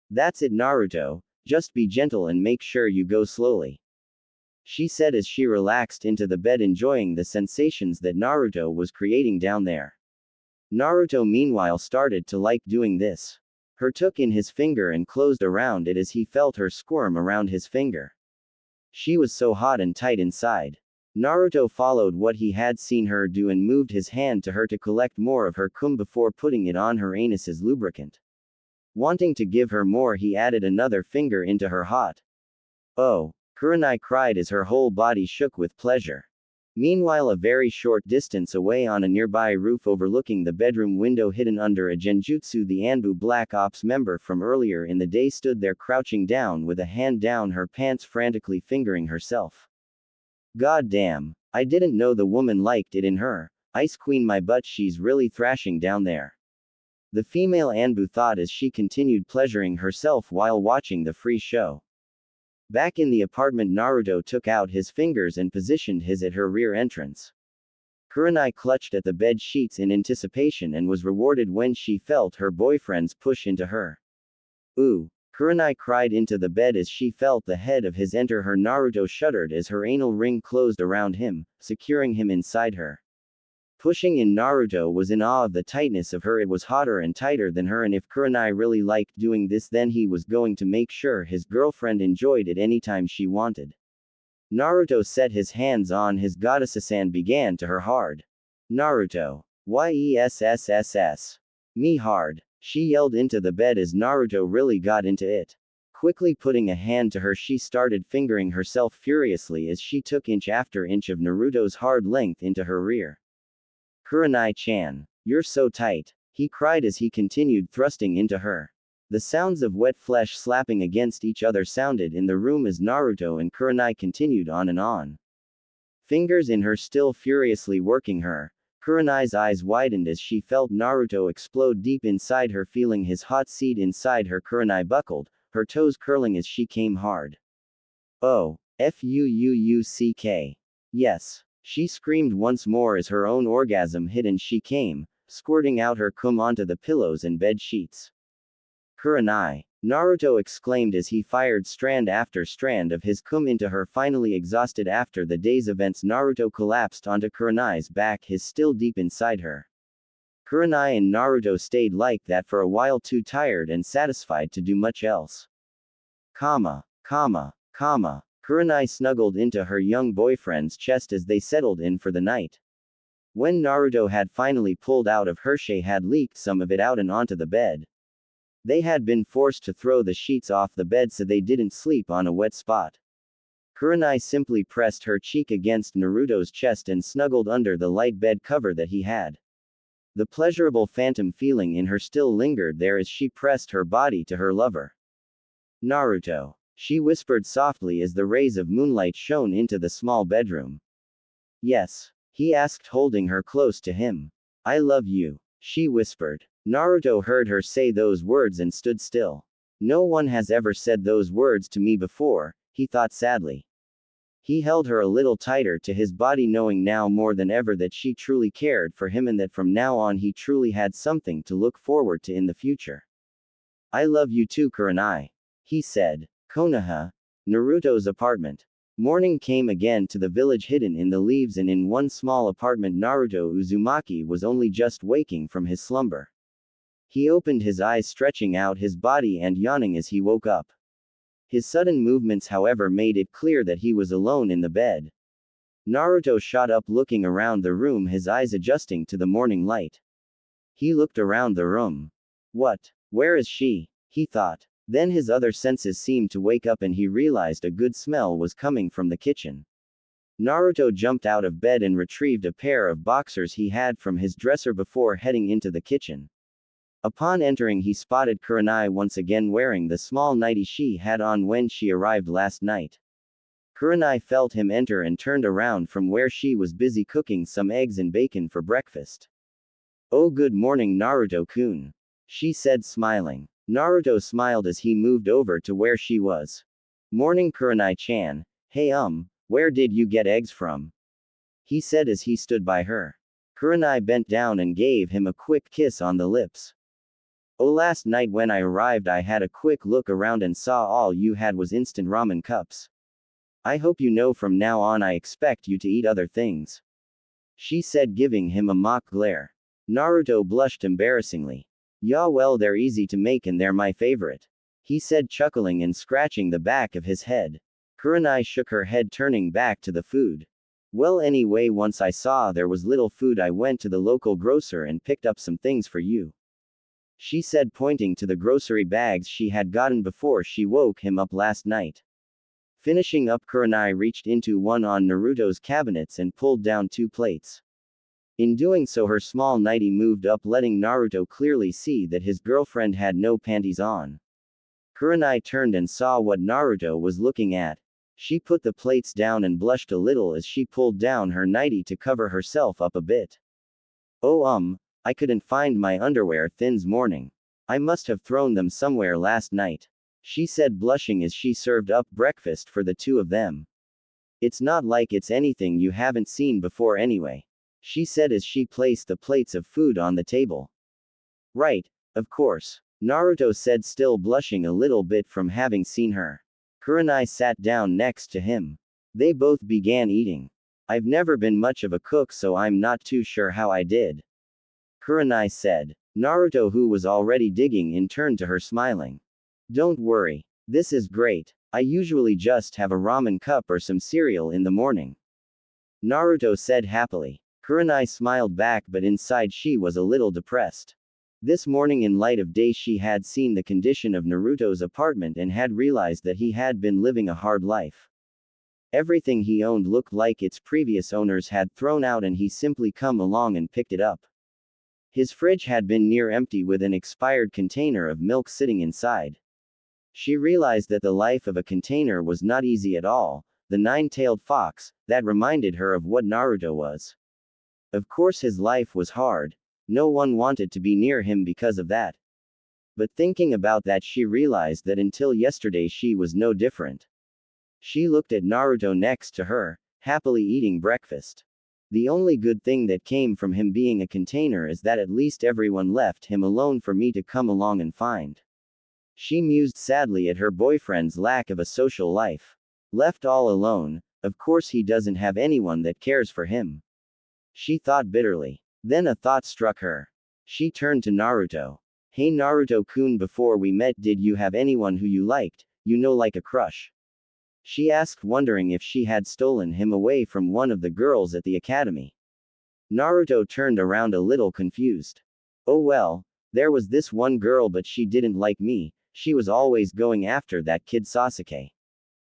"That's it, Naruto, just be gentle and make sure you go slowly," she said as she relaxed into the bed, enjoying the sensations that Naruto was creating down there. Naruto meanwhile started to like doing this. Her took in his finger and closed around it as he felt her squirm around his finger. She was so hot and tight inside. Naruto followed what he had seen her do and moved his hand to her to collect more of her cum before putting it on her anus as lubricant. Wanting to give her more, he added another finger into her hot. "Oh!" Kurenai cried as her whole body shook with pleasure. Meanwhile, a very short distance away on a nearby roof overlooking the bedroom window hidden under a genjutsu, the Anbu Black Ops member from earlier in the day stood there crouching down with a hand down her pants, frantically fingering herself. "God damn, I didn't know the woman liked it in her. Ice Queen my butt, she's really thrashing down there," the female Anbu thought as she continued pleasuring herself while watching the free show. Back in the apartment, Naruto took out his fingers and positioned his at her rear entrance. Kurenai clutched at the bed sheets in anticipation and was rewarded when she felt her boyfriend's push into her. "Ooh!" Kurenai cried into the bed as she felt the head of his enter her. Naruto shuddered as her anal ring closed around him, securing him inside her. Pushing in, Naruto was in awe of the tightness of her. It was hotter and tighter than her, and if Kurenai really liked doing this, then he was going to make sure his girlfriend enjoyed it anytime she wanted. Naruto set his hands on his goddess and began to her hard. "Naruto. Yesss. Me hard," she yelled into the bed as Naruto really got into it. Quickly putting a hand to her, she started fingering herself furiously as she took inch after inch of Naruto's hard length into her rear. "Kurenai-chan, you're so tight," he cried as he continued thrusting into her. The sounds of wet flesh slapping against each other sounded in the room as Naruto and Kurenai continued on and on. Fingers in her, still furiously working her. Kurenai's eyes widened as she felt Naruto explode deep inside her, feeling his hot seed inside her. Kurenai buckled, her toes curling as she came hard. "Oh, fuck. Yes." She screamed once more as her own orgasm hit and she came, squirting out her cum onto the pillows and bed sheets. "Kurenai!" Naruto exclaimed as he fired strand after strand of his cum into her. Finally exhausted after the day's events, Naruto collapsed onto Kurenai's back, his still deep inside her. Kurenai and Naruto stayed like that for a while, too tired and satisfied to do much else. Comma, comma, comma. Kurenai snuggled into her young boyfriend's chest as they settled in for the night. When Naruto had finally pulled out of Hershey had leaked some of it out and onto the bed. They had been forced to throw the sheets off the bed so they didn't sleep on a wet spot. Kurenai simply pressed her cheek against Naruto's chest and snuggled under the light bed cover that he had. The pleasurable phantom feeling in her still lingered there as she pressed her body to her lover. Naruto, she whispered softly as the rays of moonlight shone into the small bedroom. Yes, he asked, holding her close to him. I love you, she whispered. Naruto heard her say those words and stood still. No one has ever said those words to me before, he thought sadly. He held her a little tighter to his body, knowing now more than ever that she truly cared for him and that from now on he truly had something to look forward to in the future. I love you too, Kurenai, he said. Konoha, Naruto's apartment. Morning came again to the village hidden in the leaves, and in one small apartment Naruto Uzumaki was only just waking from his slumber. He opened his eyes, stretching out his body and yawning as he woke up. His sudden movements, however, made it clear that he was alone in the bed. Naruto shot up, looking around the room, his eyes adjusting to the morning light. He looked around the room. What? Where is she? He thought. Then his other senses seemed to wake up and he realized a good smell was coming from the kitchen. Naruto jumped out of bed and retrieved a pair of boxers he had from his dresser before heading into the kitchen. Upon entering, he spotted Kurenai once again wearing the small nightie she had on when she arrived last night. Kurenai felt him enter and turned around from where she was busy cooking some eggs and bacon for breakfast. Oh, good morning, Naruto-kun, she said, smiling. Naruto smiled as he moved over to where she was. Morning, Kurenai-chan. Hey, where did you get eggs from? He said as he stood by her. Kurenai bent down and gave him a quick kiss on the lips. Oh, last night when I arrived I had a quick look around and saw all you had was instant ramen cups. I hope you know from now on I expect you to eat other things, she said, giving him a mock glare. Naruto blushed embarrassingly. Yeah, well, they're easy to make and they're my favorite, he said, chuckling and scratching the back of his head. Kurenai shook her head, turning back to the food. Well, anyway, once I saw there was little food I went to the local grocer and picked up some things for you, she said, pointing to the grocery bags she had gotten before she woke him up last night. Finishing up, Kurenai reached into one on Naruto's cabinets and pulled down 2 plates. In doing so, her small nightie moved up, letting Naruto clearly see that his girlfriend had no panties on. Kurenai turned and saw what Naruto was looking at. She put the plates down and blushed a little as she pulled down her nightie to cover herself up a bit. Oh, I couldn't find my underwear this morning. I must have thrown them somewhere last night, she said, blushing as she served up breakfast for the 2 of them. It's not like it's anything you haven't seen before anyway, she said as she placed the plates of food on the table. Right, of course, Naruto said, still blushing a little bit from having seen her. Kurenai sat down next to him. They both began eating. I've never been much of a cook, so I'm not too sure how I did, Kurenai said. Naruto, who was already digging in, turned to her, smiling. Don't worry. This is great. I usually just have a ramen cup or some cereal in the morning, Naruto said happily. Kurenai smiled back, but inside she was a little depressed. This morning, in light of day, she had seen the condition of Naruto's apartment and had realized that he had been living a hard life. Everything he owned looked like its previous owners had thrown out and he simply come along and picked it up. His fridge had been near empty with an expired container of milk sitting inside. She realized that the life of a container was not easy at all. The 9-tailed fox, that reminded her of what Naruto was. Of course his life was hard. No one wanted to be near him because of that. But thinking about that, she realized that until yesterday she was no different. She looked at Naruto next to her, happily eating breakfast. The only good thing that came from him being a container is that at least everyone left him alone for me to come along and find. She mused sadly at her boyfriend's lack of a social life. Left all alone, of course he doesn't have anyone that cares for him, she thought bitterly. Then a thought struck her. She turned to Naruto. Hey Naruto-kun, before we met, did you have anyone who you liked, like a crush? She asked, wondering if she had stolen him away from one of the girls at the academy. Naruto turned around a little confused. Oh well, there was this one girl, but she didn't like me, she was always going after that kid Sasuke.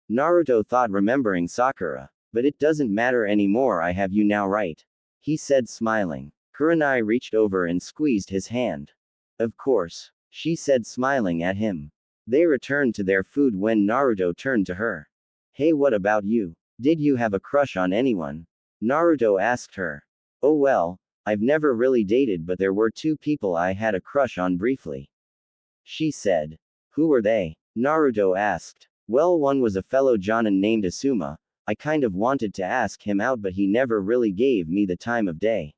Naruto thought, remembering Sakura. But it doesn't matter anymore, I have you now, right? He said, smiling. Kurenai reached over and squeezed his hand. Of course, she said, smiling at him. They returned to their food when Naruto turned to her. Hey, what about you? Did you have a crush on anyone? Naruto asked her. Oh well, I've never really dated, but there were two people I had a crush on briefly. She said. Who were they? Naruto asked. Well, one was a fellow Jonin named Asuma. I kind of wanted to ask him out, but he never really gave me the time of day.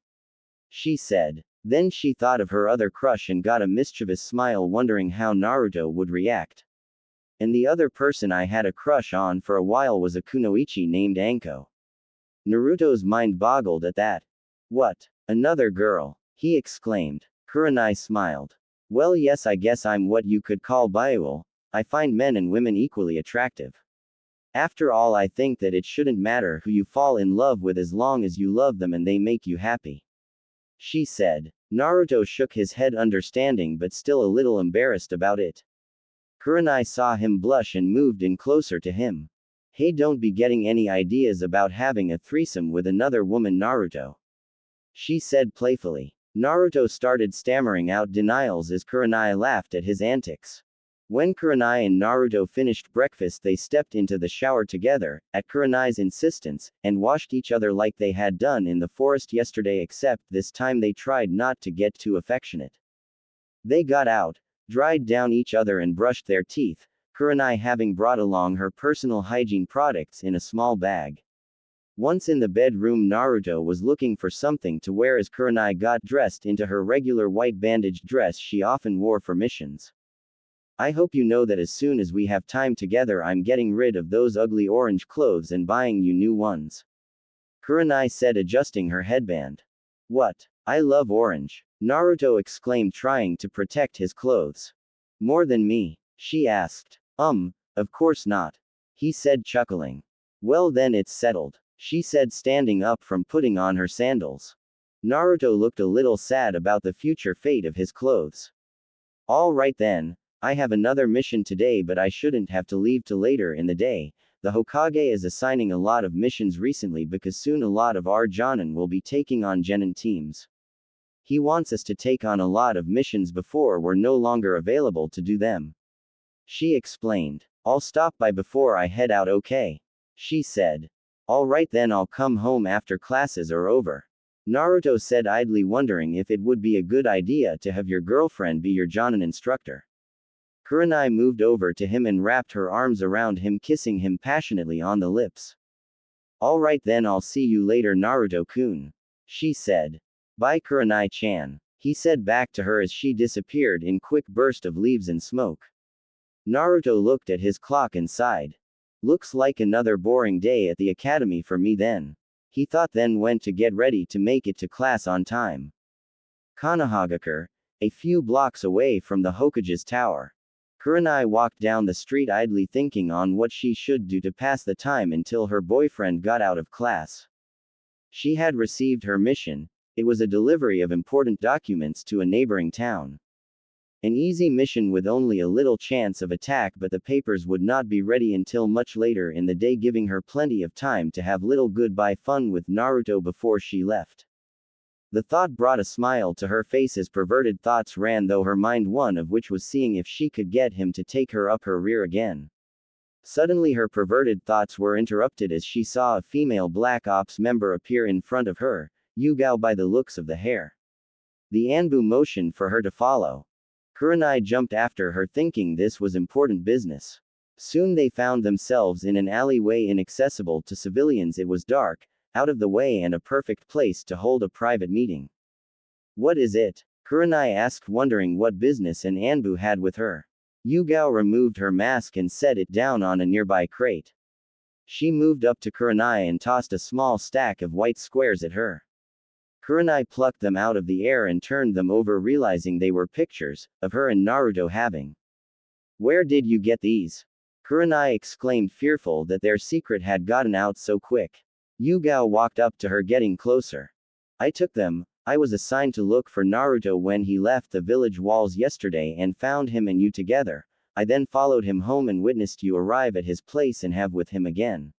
She said. Then she thought of her other crush and got a mischievous smile, wondering how Naruto would react. And the other person I had a crush on for a while was a kunoichi named Anko. Naruto's mind boggled at that. What? Another girl? He exclaimed. Kurenai smiled. Well, yes, I guess I'm what you could call bisexual. I find men and women equally attractive. After all, I think that it shouldn't matter who you fall in love with as long as you love them and they make you happy. She said. Naruto shook his head, understanding but still a little embarrassed about it. Kurenai saw him blush and moved in closer to him. Hey, don't be getting any ideas about having a threesome with another woman, Naruto. She said playfully. Naruto started stammering out denials as Kurenai laughed at his antics. When Kurenai and Naruto finished breakfast, they stepped into the shower together, at Kurenai's insistence, and washed each other like they had done in the forest yesterday, except this time they tried not to get too affectionate. They got out, dried down each other and brushed their teeth, Kurenai having brought along her personal hygiene products in a small bag. Once in the bedroom, Naruto was looking for something to wear as Kurenai got dressed into her regular white bandaged dress she often wore for missions. I hope you know that as soon as we have time together, I'm getting rid of those ugly orange clothes and buying you new ones. Kurenai said, adjusting her headband. What? I love orange, Naruto exclaimed, trying to protect his clothes. More than me? She asked. Of course not. He said, chuckling. Well then, it's settled, she said, standing up from putting on her sandals. Naruto looked a little sad about the future fate of his clothes. All right then. I have another mission today, but I shouldn't have to leave till later in the day. The Hokage is assigning a lot of missions recently because soon a lot of our Jonin will be taking on Genin teams. He wants us to take on a lot of missions before we're no longer available to do them. She explained. I'll stop by before I head out, okay? She said. All right then, I'll come home after classes are over. Naruto said, idly wondering if it would be a good idea to have your girlfriend be your Jonin instructor. Kurenai moved over to him and wrapped her arms around him, kissing him passionately on the lips. All right then, I'll see you later, Naruto-kun. She said. Bye, Kurenai-chan. He said back to her as she disappeared in quick burst of leaves and smoke. Naruto looked at his clock and sighed. Looks like another boring day at the academy for me then. He thought, then went to get ready to make it to class on time. Konohagakure, a few blocks away from the Hokage's tower. Kurenai walked down the street, idly thinking on what she should do to pass the time until her boyfriend got out of class. She had received her mission. It was a delivery of important documents to a neighboring town. An easy mission with only a little chance of attack, but the papers would not be ready until much later in the day, giving her plenty of time to have little goodbye fun with Naruto before she left. The thought brought a smile to her face as perverted thoughts ran through her mind, one of which was seeing if she could get him to take her up her rear again. Suddenly her perverted thoughts were interrupted as she saw a female Black Ops member appear in front of her, Yugao by the looks of the hair. The Anbu motioned for her to follow. Kurenai jumped after her, thinking this was important business. Soon they found themselves in an alleyway inaccessible to civilians. It was dark, out of the way, and a perfect place to hold a private meeting. What is it? Kurenai asked, wondering what business an Anbu had with her. Yugao removed her mask and set it down on a nearby crate. She moved up to Kurenai and tossed a small stack of white squares at her. Kurenai plucked them out of the air and turned them over, realizing they were pictures of her and Naruto having. Where did you get these? Kurenai exclaimed, fearful that their secret had gotten out so quick. Yugao walked up to her, getting closer. I took them. I was assigned to look for Naruto when he left the village walls yesterday and found him and you together. I then followed him home and witnessed you arrive at his place and have with him again.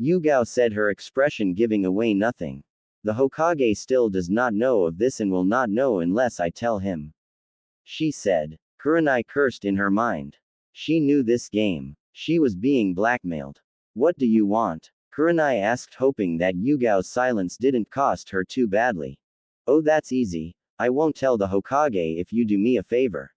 Yugao said, her expression giving away nothing. The Hokage still does not know of this and will not know unless I tell him. She said. Kurenai cursed in her mind. She knew this game. She was being blackmailed. What do you want? Kurenai asked, hoping that Yugao's silence didn't cost her too badly. Oh, that's easy. I won't tell the Hokage if you do me a favor.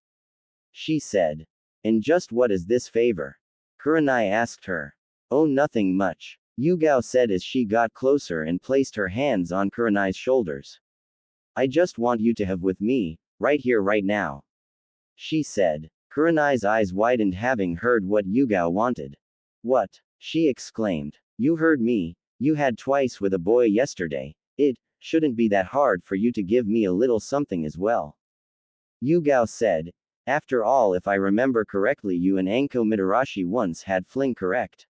She said. And just what is this favor? Kurenai asked her. Oh, nothing much. Yugao said as she got closer and placed her hands on Kurenai's shoulders. I just want you to have with me, right here right now. She said. Kurenai's eyes widened, having heard what Yugao wanted. What? She exclaimed. You heard me. You had twice with a boy yesterday. It shouldn't be that hard for you to give me a little something as well. Yugao said. After all, if I remember correctly, you and Anko Mitarashi once had fling, correct?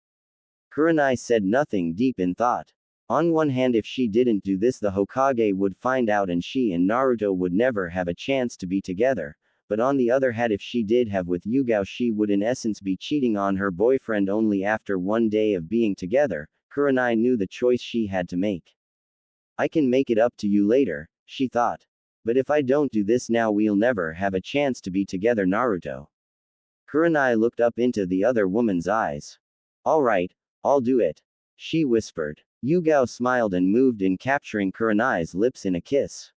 Kurenai said, nothing, deep in thought. On one hand, if she didn't do this, the Hokage would find out and she and Naruto would never have a chance to be together. But on the other hand, if she did have with Yugao, she would in essence be cheating on her boyfriend only after one day of being together. Kurenai knew the choice she had to make. I can make it up to you later, she thought. But if I don't do this now, we'll never have a chance to be together, Naruto. Kurenai looked up into the other woman's eyes. Alright, I'll do it, she whispered. Yugao smiled and moved in, capturing Kurenai's lips in a kiss.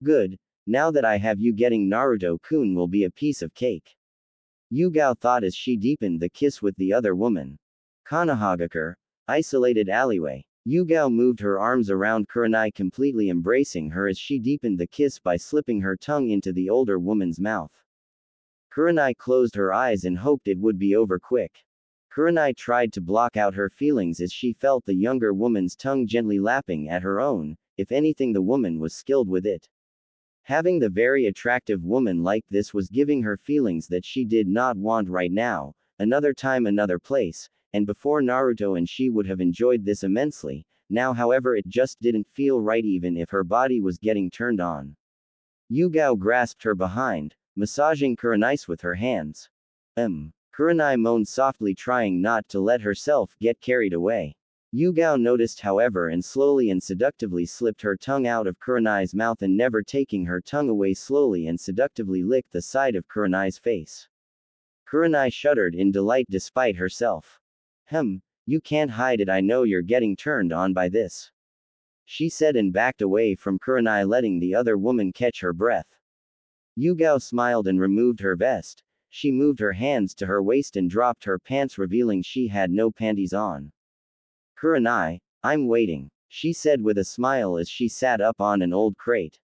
Good. Now that I have you, getting Naruto-kun will be a piece of cake. Yugao thought as she deepened the kiss with the other woman. Kanahagakure. Isolated alleyway. Yugao moved her arms around Kurenai, completely embracing her as she deepened the kiss by slipping her tongue into the older woman's mouth. Kurenai closed her eyes and hoped it would be over quick. Kurenai tried to block out her feelings as she felt the younger woman's tongue gently lapping at her own. If anything, the woman was skilled with it. Having the very attractive woman like this was giving her feelings that she did not want right now. Another time, another place, and before Naruto and she would have enjoyed this immensely. Now, however, it just didn't feel right, even if her body was getting turned on. Yugao grasped her behind, massaging Kurenai with her hands. Kurenai moaned softly, trying not to let herself get carried away. Yugao noticed, however, and slowly and seductively slipped her tongue out of Kurenai's mouth, and never taking her tongue away, slowly and seductively licked the side of Kurenai's face. Kurenai shuddered in delight despite herself. You can't hide it, I know you're getting turned on by this. She said and backed away from Kurenai, letting the other woman catch her breath. Yugao smiled and removed her vest. She moved her hands to her waist and dropped her pants, revealing she had no panties on. Kurenai, I'm waiting, she said with a smile as she sat up on an old crate.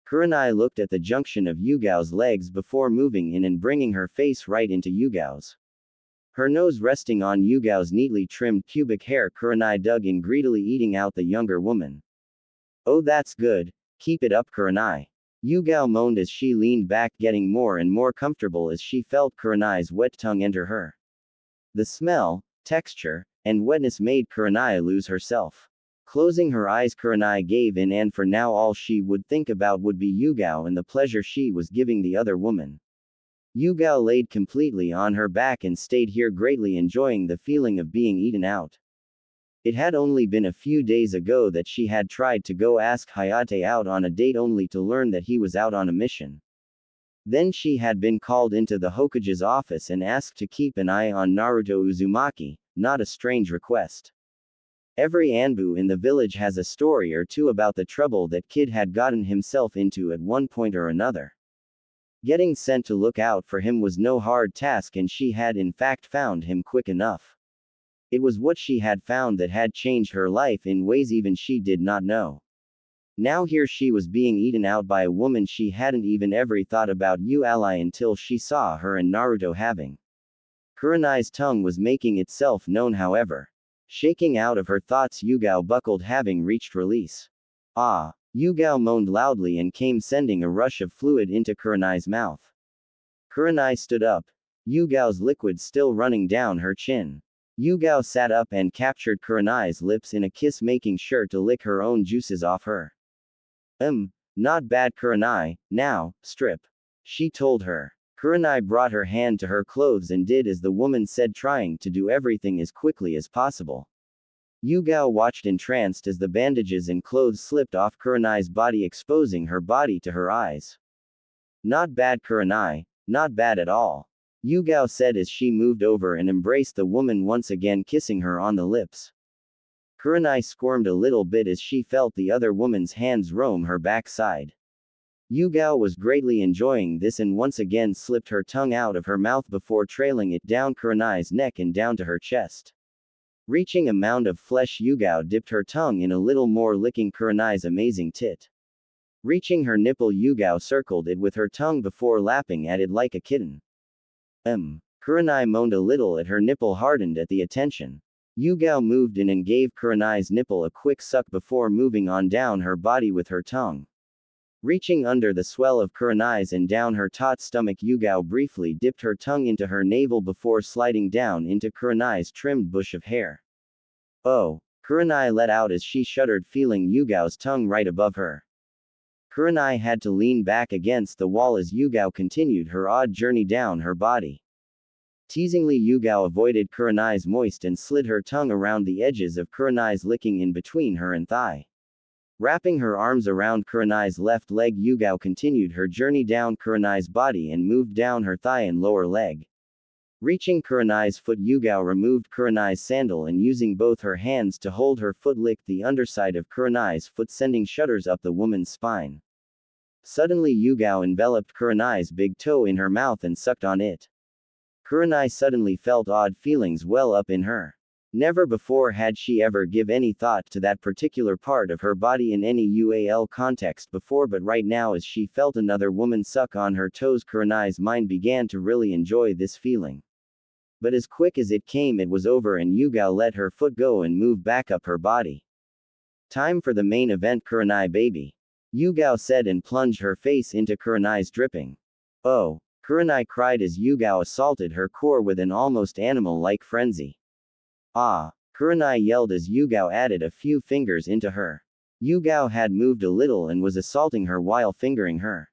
Kurenai looked at the junction of Yugao's legs before moving in and bringing her face right into Yugao's. Her nose resting on Yugao's neatly trimmed pubic hair, Kurenai dug in, greedily eating out the younger woman. Oh, that's good, keep it up, Kurenai. Yugao moaned as she leaned back, getting more and more comfortable as she felt Kurenai's wet tongue enter her. The smell, texture, and wetness made Kurenai lose herself. Closing her eyes, Kurenai gave in, and for now all she would think about would be Yugao and the pleasure she was giving the other woman. Yugao laid completely on her back and stayed here, greatly enjoying the feeling of being eaten out. It had only been a few days ago that she had tried to go ask Hayate out on a date, only to learn that he was out on a mission. Then she had been called into the Hokage's office and asked to keep an eye on Naruto Uzumaki, not a strange request. Every Anbu in the village has a story or two about the trouble that kid had gotten himself into at one point or another. Getting sent to look out for him was no hard task, and she had in fact found him quick enough. It was what she had found that had changed her life in ways even she did not know. Now here she was being eaten out by a woman she hadn't even ever thought about ally until she saw her and Naruto having. Kurenai's tongue was making itself known, however. Shaking out of her thoughts, Yugao buckled, having reached release. Ah. Yugao moaned loudly and came sending a rush of fluid into Kurenai's mouth. Kurenai stood up, Yugao's liquid still running down her chin. Yugao sat up and captured Kurenai's lips in a kiss, making sure to lick her own juices off her. Not bad, Kurenai, now, strip. She told her. Kurenai brought her hand to her clothes and did as the woman said, trying to do everything as quickly as possible. Yugao watched entranced as the bandages and clothes slipped off Kurenai's body, exposing her body to her eyes. Not bad, Kurenai, not bad at all. Yugao said as she moved over and embraced the woman, once again kissing her on the lips. Kurenai squirmed a little bit as she felt the other woman's hands roam her backside. Yugao was greatly enjoying this and once again slipped her tongue out of her mouth before trailing it down Kurenai's neck and down to her chest. Reaching a mound of flesh, Yugao dipped her tongue in a little more, licking Kurenai's amazing tit. Reaching her nipple, Yugao circled it with her tongue before lapping at it like a kitten. Kurenai moaned a little at her nipple, hardened at the attention. Yugao moved in and gave Kurenai's nipple a quick suck before moving on down her body with her tongue. Reaching under the swell of Kurenai's and down her taut stomach, Yugao briefly dipped her tongue into her navel before sliding down into Kurenai's trimmed bush of hair. Oh! Kurenai let out as she shuddered, feeling Yugao's tongue right above her. Kurenai had to lean back against the wall as Yugao continued her odd journey down her body. Teasingly, Yugao avoided Kurenai's moist and slid her tongue around the edges of Kurenai's, licking in between her and thigh. Wrapping her arms around Kurenai's left leg, Yugao continued her journey down Kurenai's body and moved down her thigh and lower leg. Reaching Kurenai's foot, Yugao removed Kurenai's sandal and using both her hands to hold her foot, licked the underside of Kurenai's foot, sending shudders up the woman's spine. Suddenly, Yugao enveloped Kurenai's big toe in her mouth and sucked on it. Kurenai suddenly felt odd feelings well up in her. Never before had she ever give any thought to that particular part of her body in any UAL context before, but right now as she felt another woman suck on her toes, Kurenai's mind began to really enjoy this feeling. But as quick as it came, it was over and Yugao let her foot go and moved back up her body. Time for the main event, Kurenai baby. Yugao said and plunged her face into Kurenai's dripping. Oh! Kurenai cried as Yugao assaulted her core with an almost animal-like frenzy. Ah! Kurenai yelled as Yugao added a few fingers into her. Yugao had moved a little and was assaulting her while fingering her.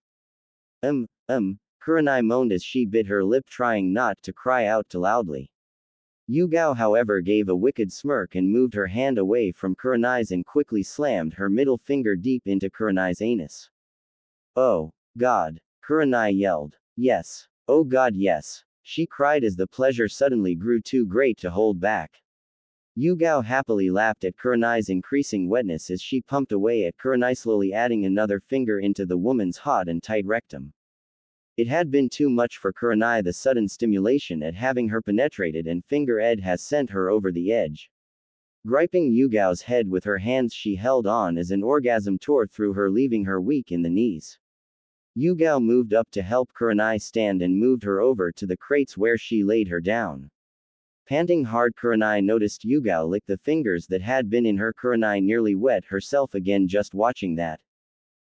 Kurenai moaned as she bit her lip, trying not to cry out too loudly. Yugao, however, gave a wicked smirk and moved her hand away from Kurenai's and quickly slammed her middle finger deep into Kurenai's anus. Oh, God! Kurenai yelled. Yes. Oh God, yes. She cried as the pleasure suddenly grew too great to hold back. Yugao happily lapped at Kurenai's increasing wetness as she pumped away at Kurenai, slowly adding another finger into the woman's hot and tight rectum. It had been too much for Kurenai, the sudden stimulation at having her penetrated, and finger ed has sent her over the edge. Griping Yugao's head with her hands, she held on as an orgasm tore through her, leaving her weak in the knees. Yugao moved up to help Kurenai stand and moved her over to the crates where she laid her down. Panting hard, Kurenai noticed Yugao lick the fingers that had been in her. Kurenai nearly wet herself again just watching that.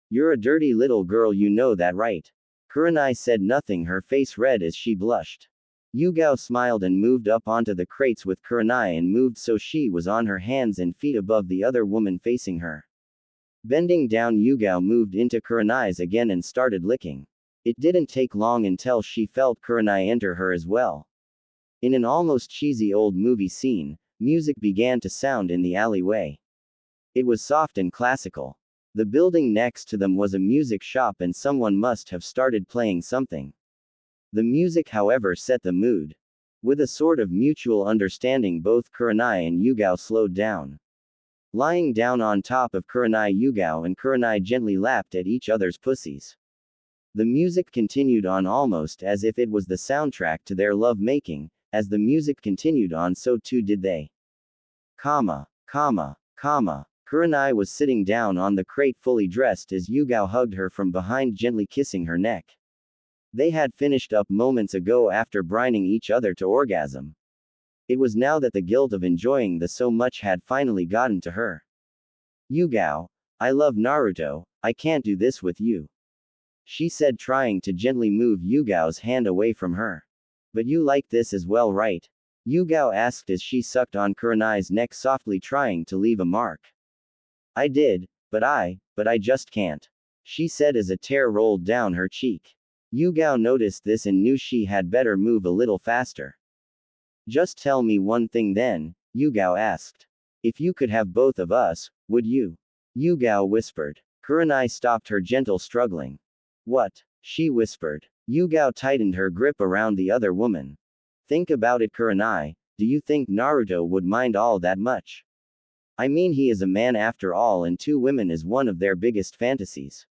You're a dirty little girl, you know that, right? Kurenai said nothing, her face red as she blushed. Yugao smiled and moved up onto the crates with Kurenai and moved so she was on her hands and feet above the other woman facing her. Bending down, Yugao moved into Kurenai's again and started licking. It didn't take long until she felt Kurenai enter her as well. In an almost cheesy old movie scene, music began to sound in the alleyway. It was soft and classical. The building next to them was a music shop and someone must have started playing something. The music, however, set the mood. With a sort of mutual understanding, both Kurenai and Yugao slowed down. Lying down on top of Kurenai, Yugao and Kurenai gently lapped at each other's pussies. The music continued on almost as if it was the soundtrack to their love-making. As the music continued on, so too did they. Kurenai was sitting down on the crate fully dressed as Yugao hugged her from behind, gently kissing her neck. They had finished up moments ago after brining each other to orgasm. It was now that the guilt of enjoying the so much had finally gotten to her. Yugao, I love Naruto, I can't do this with you. She said, trying to gently move Yugao's hand away from her. But you like this as well, right? Yugao asked as she sucked on Kurenai's neck softly, trying to leave a mark. I did, but I just can't. She said as a tear rolled down her cheek. Yugao noticed this and knew she had better move a little faster. Just tell me one thing then, Yugao asked. If you could have both of us, would you? Yugao whispered. Kurenai stopped her gentle struggling. What? She whispered. Yugao tightened her grip around the other woman. Think about it, Kurenai, do you think Naruto would mind all that much? I mean, he is a man after all, and 2 women is one of their biggest fantasies.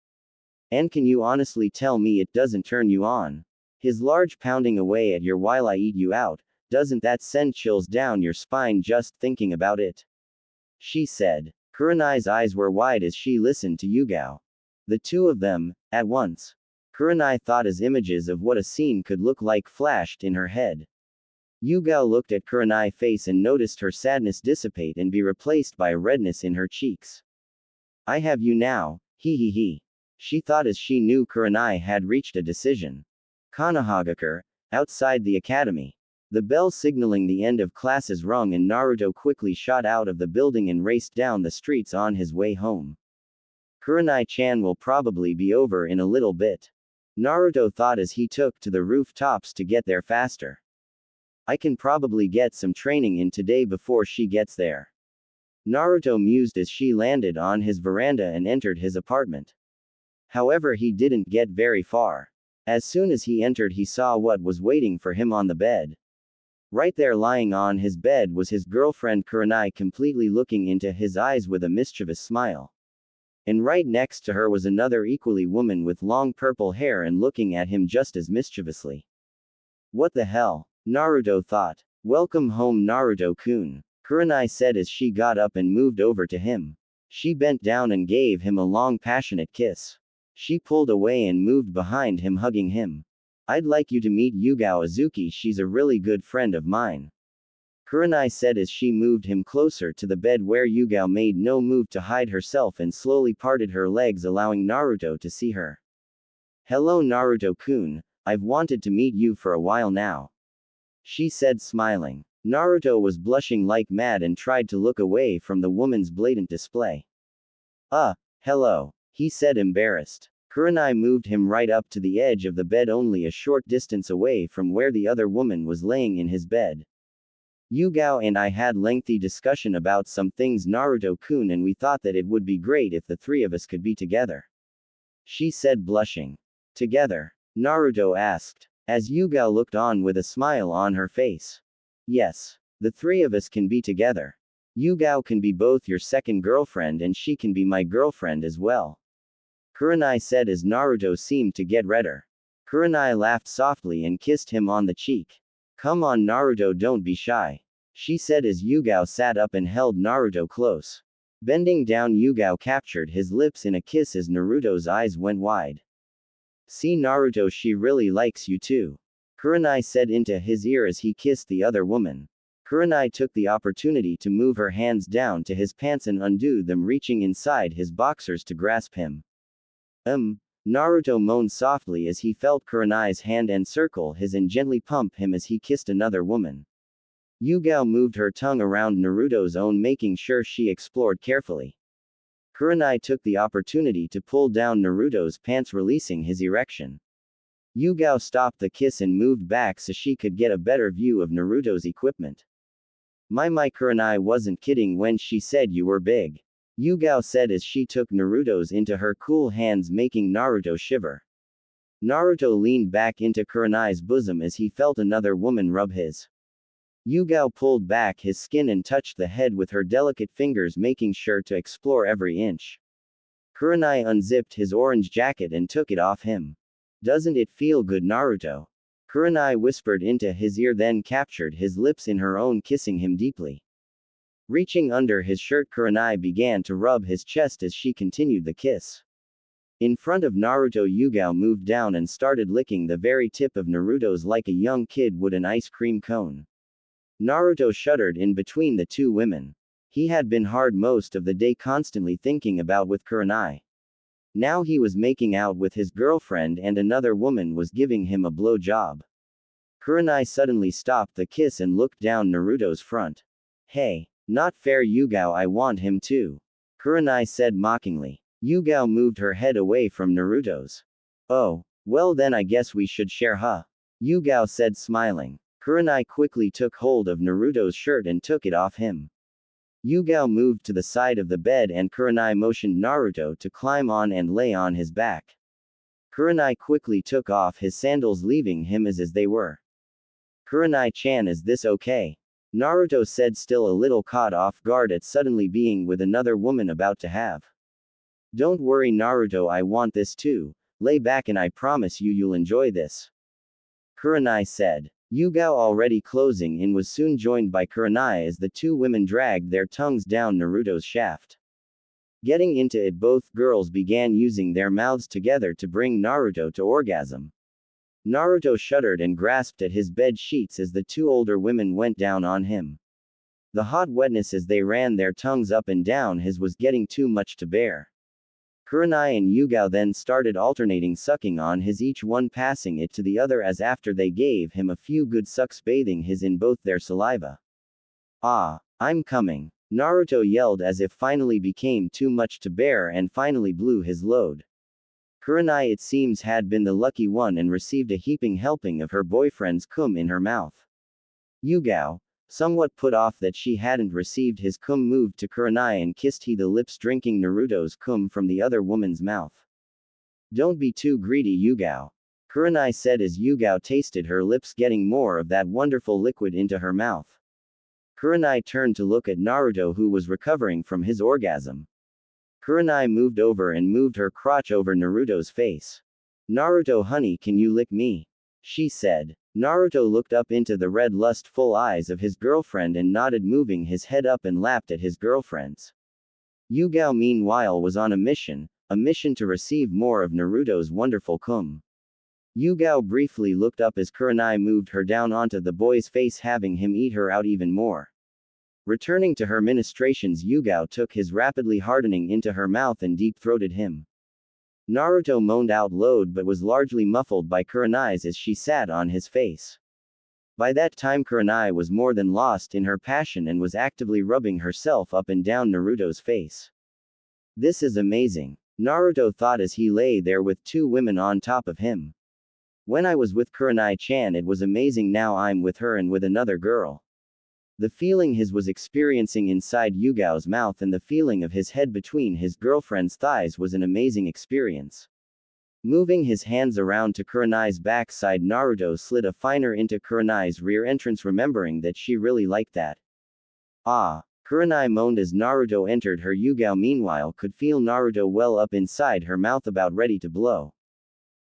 And can you honestly tell me it doesn't turn you on? His large pounding away at your while I eat you out, doesn't that send chills down your spine just thinking about it? She said. Kurenai's eyes were wide as she listened to Yugao. The 2 of them, at once. Kurenai thought as images of what a scene could look like flashed in her head. Yugao looked at Kurenai's face and noticed her sadness dissipate and be replaced by a redness in her cheeks. I have you now, he. She thought as she knew Kurenai had reached a decision. Konohagakure, outside the academy. The bell signaling the end of classes rung and Naruto quickly shot out of the building and raced down the streets on his way home. Kurenai-chan will probably be over in a little bit. Naruto thought as he took to the rooftops to get there faster. I can probably get some training in today before she gets there. Naruto mused as she landed on his veranda and entered his apartment. However, he didn't get very far. As soon as he entered, he saw what was waiting for him on the bed. Right there lying on his bed was his girlfriend Kurenai, completely looking into his eyes with a mischievous smile. And right next to her was another equally woman with long purple hair and looking at him just as mischievously. What the hell? Naruto thought. Welcome home, Naruto-kun, Kurenai said as she got up and moved over to him. She bent down and gave him a long passionate kiss. She pulled away and moved behind him, hugging him. I'd like you to meet Yugao Azuki, she's a really good friend of mine. Kurenai said as she moved him closer to the bed where Yugao made no move to hide herself and slowly parted her legs, allowing Naruto to see her. Hello Naruto-kun, I've wanted to meet you for a while now. She said, smiling. Naruto was blushing like mad and tried to look away from the woman's blatant display. Hello, he said, embarrassed. Kurenai moved him right up to the edge of the bed, only a short distance away from where the other woman was laying in his bed. Yugao and I had lengthy discussion about some things, Naruto-kun, and we thought that it would be great if the 3 of us could be together. She said, blushing. Together? Naruto asked, as Yugao looked on with a smile on her face. Yes. The 3 of us can be together. Yugao can be both your second girlfriend and she can be my girlfriend as well. Kurenai said as Naruto seemed to get redder. Kurenai laughed softly and kissed him on the cheek. Come on Naruto, don't be shy. She said as Yugao sat up and held Naruto close. Bending down, Yugao captured his lips in a kiss as Naruto's eyes went wide. See Naruto, she really likes you too. Kurenai said into his ear as he kissed the other woman. Kurenai took the opportunity to move her hands down to his pants and undo them, reaching inside his boxers to grasp him. Naruto moaned softly as he felt Kurenai's hand encircle his and gently pump him as he kissed another woman. Yugao moved her tongue around Naruto's own, making sure she explored carefully. Kurenai took the opportunity to pull down Naruto's pants, releasing his erection. Yugao stopped the kiss and moved back so she could get a better view of Naruto's equipment. My Kurenai wasn't kidding when she said you were big. Yugao said as she took Naruto's into her cool hands, making Naruto shiver. Naruto leaned back into Kurenai's bosom as he felt another woman rub his. Yugao pulled back his skin and touched the head with her delicate fingers, making sure to explore every inch. Kurenai unzipped his orange jacket and took it off him. Doesn't it feel good, Naruto? Kurenai whispered into his ear, then captured his lips in her own, kissing him deeply. Reaching under his shirt, Kurenai began to rub his chest as she continued the kiss. In front of Naruto, Yugao moved down and started licking the very tip of Naruto's like a young kid would an ice cream cone. Naruto shuddered in between the 2 women. He had been hard most of the day constantly thinking about with Kurenai. Now he was making out with his girlfriend and another woman was giving him a blow job. Kurenai suddenly stopped the kiss and looked down Naruto's front. Hey, not fair Yugao, I want him too. Kurenai said mockingly. Yugao moved her head away from Naruto's. Oh, well then I guess we should share huh? Yugao said smiling. Kurenai quickly took hold of Naruto's shirt and took it off him. Yugao moved to the side of the bed and Kurenai motioned Naruto to climb on and lay on his back. Kurenai quickly took off his sandals leaving him as they were. Kurenai-chan, is this okay? Naruto said, still a little caught off guard at suddenly being with another woman about to have. Don't worry Naruto, I want this too. Lay back and I promise you'll enjoy this. Kurenai said. Yugao, already closing in, was soon joined by Kurenai as the two women dragged their tongues down Naruto's shaft. Getting into it, both girls began using their mouths together to bring Naruto to orgasm. Naruto shuddered and grasped at his bed sheets as the two older women went down on him. The hot wetness as they ran their tongues up and down his was getting too much to bear. Kurenai and Yugao then started alternating sucking on his, each one passing it to the other as after they gave him a few good sucks, bathing his in both their saliva. Ah, I'm coming. Naruto yelled as if finally became too much to bear and finally blew his load. Kurenai, it seems, had been the lucky one and received a heaping helping of her boyfriend's cum in her mouth. Yugao, somewhat put off that she hadn't received his cum, moved to Kurenai and kissed he the lips, drinking Naruto's cum from the other woman's mouth. Don't be too greedy Yugao. Kurenai said as Yugao tasted her lips getting more of that wonderful liquid into her mouth. Kurenai turned to look at Naruto, who was recovering from his orgasm. Kurenai moved over and moved her crotch over Naruto's face. Naruto honey, can you lick me? She said. Naruto looked up into the red lustful eyes of his girlfriend and nodded, moving his head up and lapped at his girlfriend's. Yugao meanwhile was on a mission to receive more of Naruto's wonderful cum. Yugao briefly looked up as Kurenai moved her down onto the boy's face, having him eat her out even more. Returning to her ministrations, Yugao took his rapidly hardening into her mouth and deep-throated him. Naruto moaned out loud but was largely muffled by Kurenai's as she sat on his face. By that time Kurenai was more than lost in her passion and was actively rubbing herself up and down Naruto's face. This is amazing, Naruto thought as he lay there with two women on top of him. When I was with Kurenai-chan it was amazing, now I'm with her and with another girl. The feeling his was experiencing inside Yugao's mouth and the feeling of his head between his girlfriend's thighs was an amazing experience. Moving his hands around to Kurenai's backside, Naruto slid a finer into Kurenai's rear entrance, remembering that she really liked that. Ah, Kurenai moaned as Naruto entered her. Yugao meanwhile could feel Naruto well up inside her mouth, about ready to blow.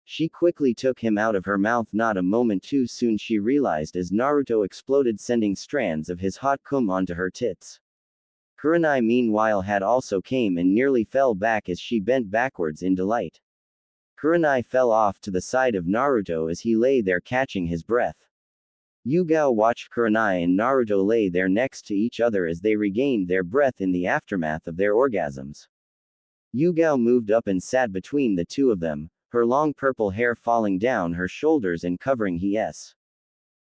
She quickly took him out of her mouth. Not a moment too soon, she realized as Naruto exploded, sending strands of his hot cum onto her tits. Kurenai meanwhile had also came and nearly fell back as she bent backwards in delight. Kurenai fell off to the side of Naruto as he lay there catching his breath. Yugao watched Kurenai and Naruto lay there next to each other as they regained their breath in the aftermath of their orgasms. Yugao moved up and sat between the two of them, her long purple hair falling down her shoulders and covering his.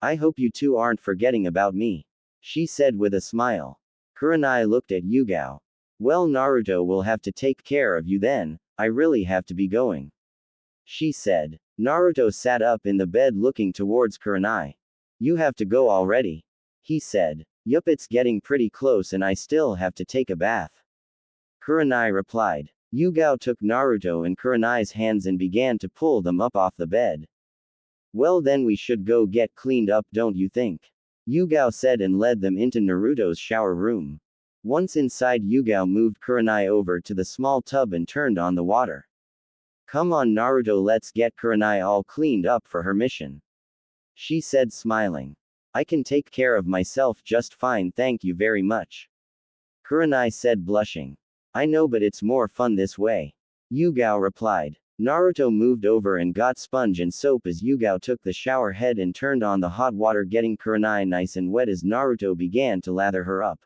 I hope you two aren't forgetting about me, she said with a smile. Kurenai looked at Yugao. Well, Naruto will have to take care of you then, I really have to be going, she said. Naruto sat up in the bed looking towards Kurenai. You have to go already, he said. Yup, it's getting pretty close and I still have to take a bath, Kurenai replied. Yugao took Naruto and Kurenai's hands and began to pull them up off the bed. Well then we should go get cleaned up, don't you think? Yugao said and led them into Naruto's shower room. Once inside, Yugao moved Kurenai over to the small tub and turned on the water. Come on Naruto, let's get Kurenai all cleaned up for her mission, she said smiling. I can take care of myself just fine, thank you very much, Kurenai said blushing. I know, but it's more fun this way, Yugao replied. Naruto moved over and got sponge and soap as Yugao took the shower head and turned on the hot water, getting Kurenai nice and wet as Naruto began to lather her up.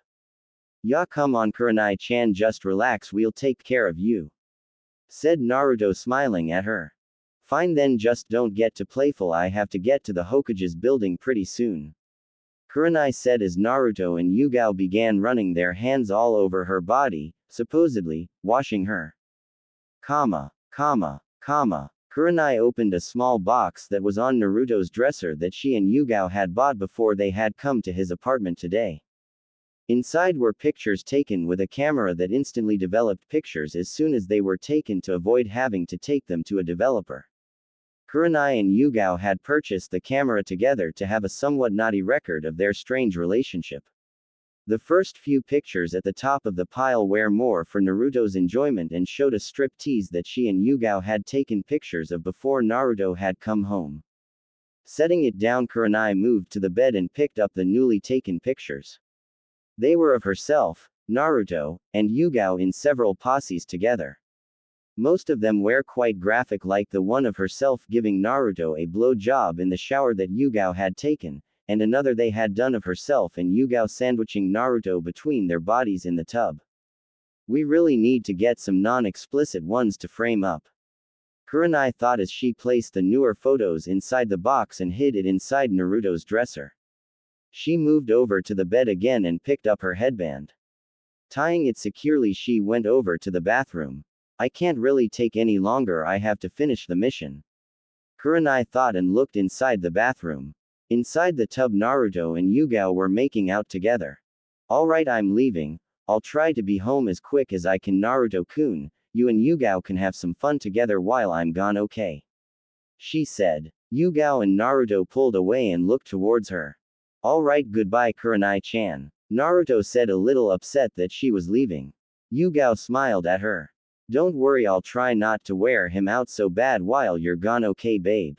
Ya come on Kurenai-chan, just relax, we'll take care of you, said Naruto smiling at her. Fine then, just don't get too playful, I have to get to the Hokage's building pretty soon, Kurenai said as Naruto and Yugao began running their hands all over her body, supposedly, washing her. Kurenai opened a small box that was on Naruto's dresser that she and Yugao had bought before they had come to his apartment today. Inside were pictures taken with a camera that instantly developed pictures as soon as they were taken to avoid having to take them to a developer. Kurenai and Yugao had purchased the camera together to have a somewhat naughty record of their strange relationship. The first few pictures at the top of the pile were more for Naruto's enjoyment and showed a strip tease that she and Yugao had taken pictures of before Naruto had come home. Setting it down, Kurenai moved to the bed and picked up the newly taken pictures. They were of herself, Naruto, and Yugao in several poses together. Most of them were quite graphic, like the one of herself giving Naruto a blow job in the shower that Yugao had taken, and another they had done of herself and Yugao sandwiching Naruto between their bodies in the tub. We really need to get some non-explicit ones to frame up, Kurenai thought as she placed the newer photos inside the box and hid it inside Naruto's dresser. She moved over to the bed again and picked up her headband. Tying it securely, she went over to the bathroom. I can't really take any longer, I have to finish the mission, Kurenai thought and looked inside the bathroom. Inside the tub, Naruto and Yugao were making out together. Alright, I'm leaving. I'll try to be home as quick as I can, Naruto-kun. You and Yugao can have some fun together while I'm gone, okay? She said. Yugao and Naruto pulled away and looked towards her. Alright, goodbye Kurenai-chan, Naruto said, a little upset that she was leaving. Yugao smiled at her. Don't worry, I'll try not to wear him out so bad while you're gone, okay babe?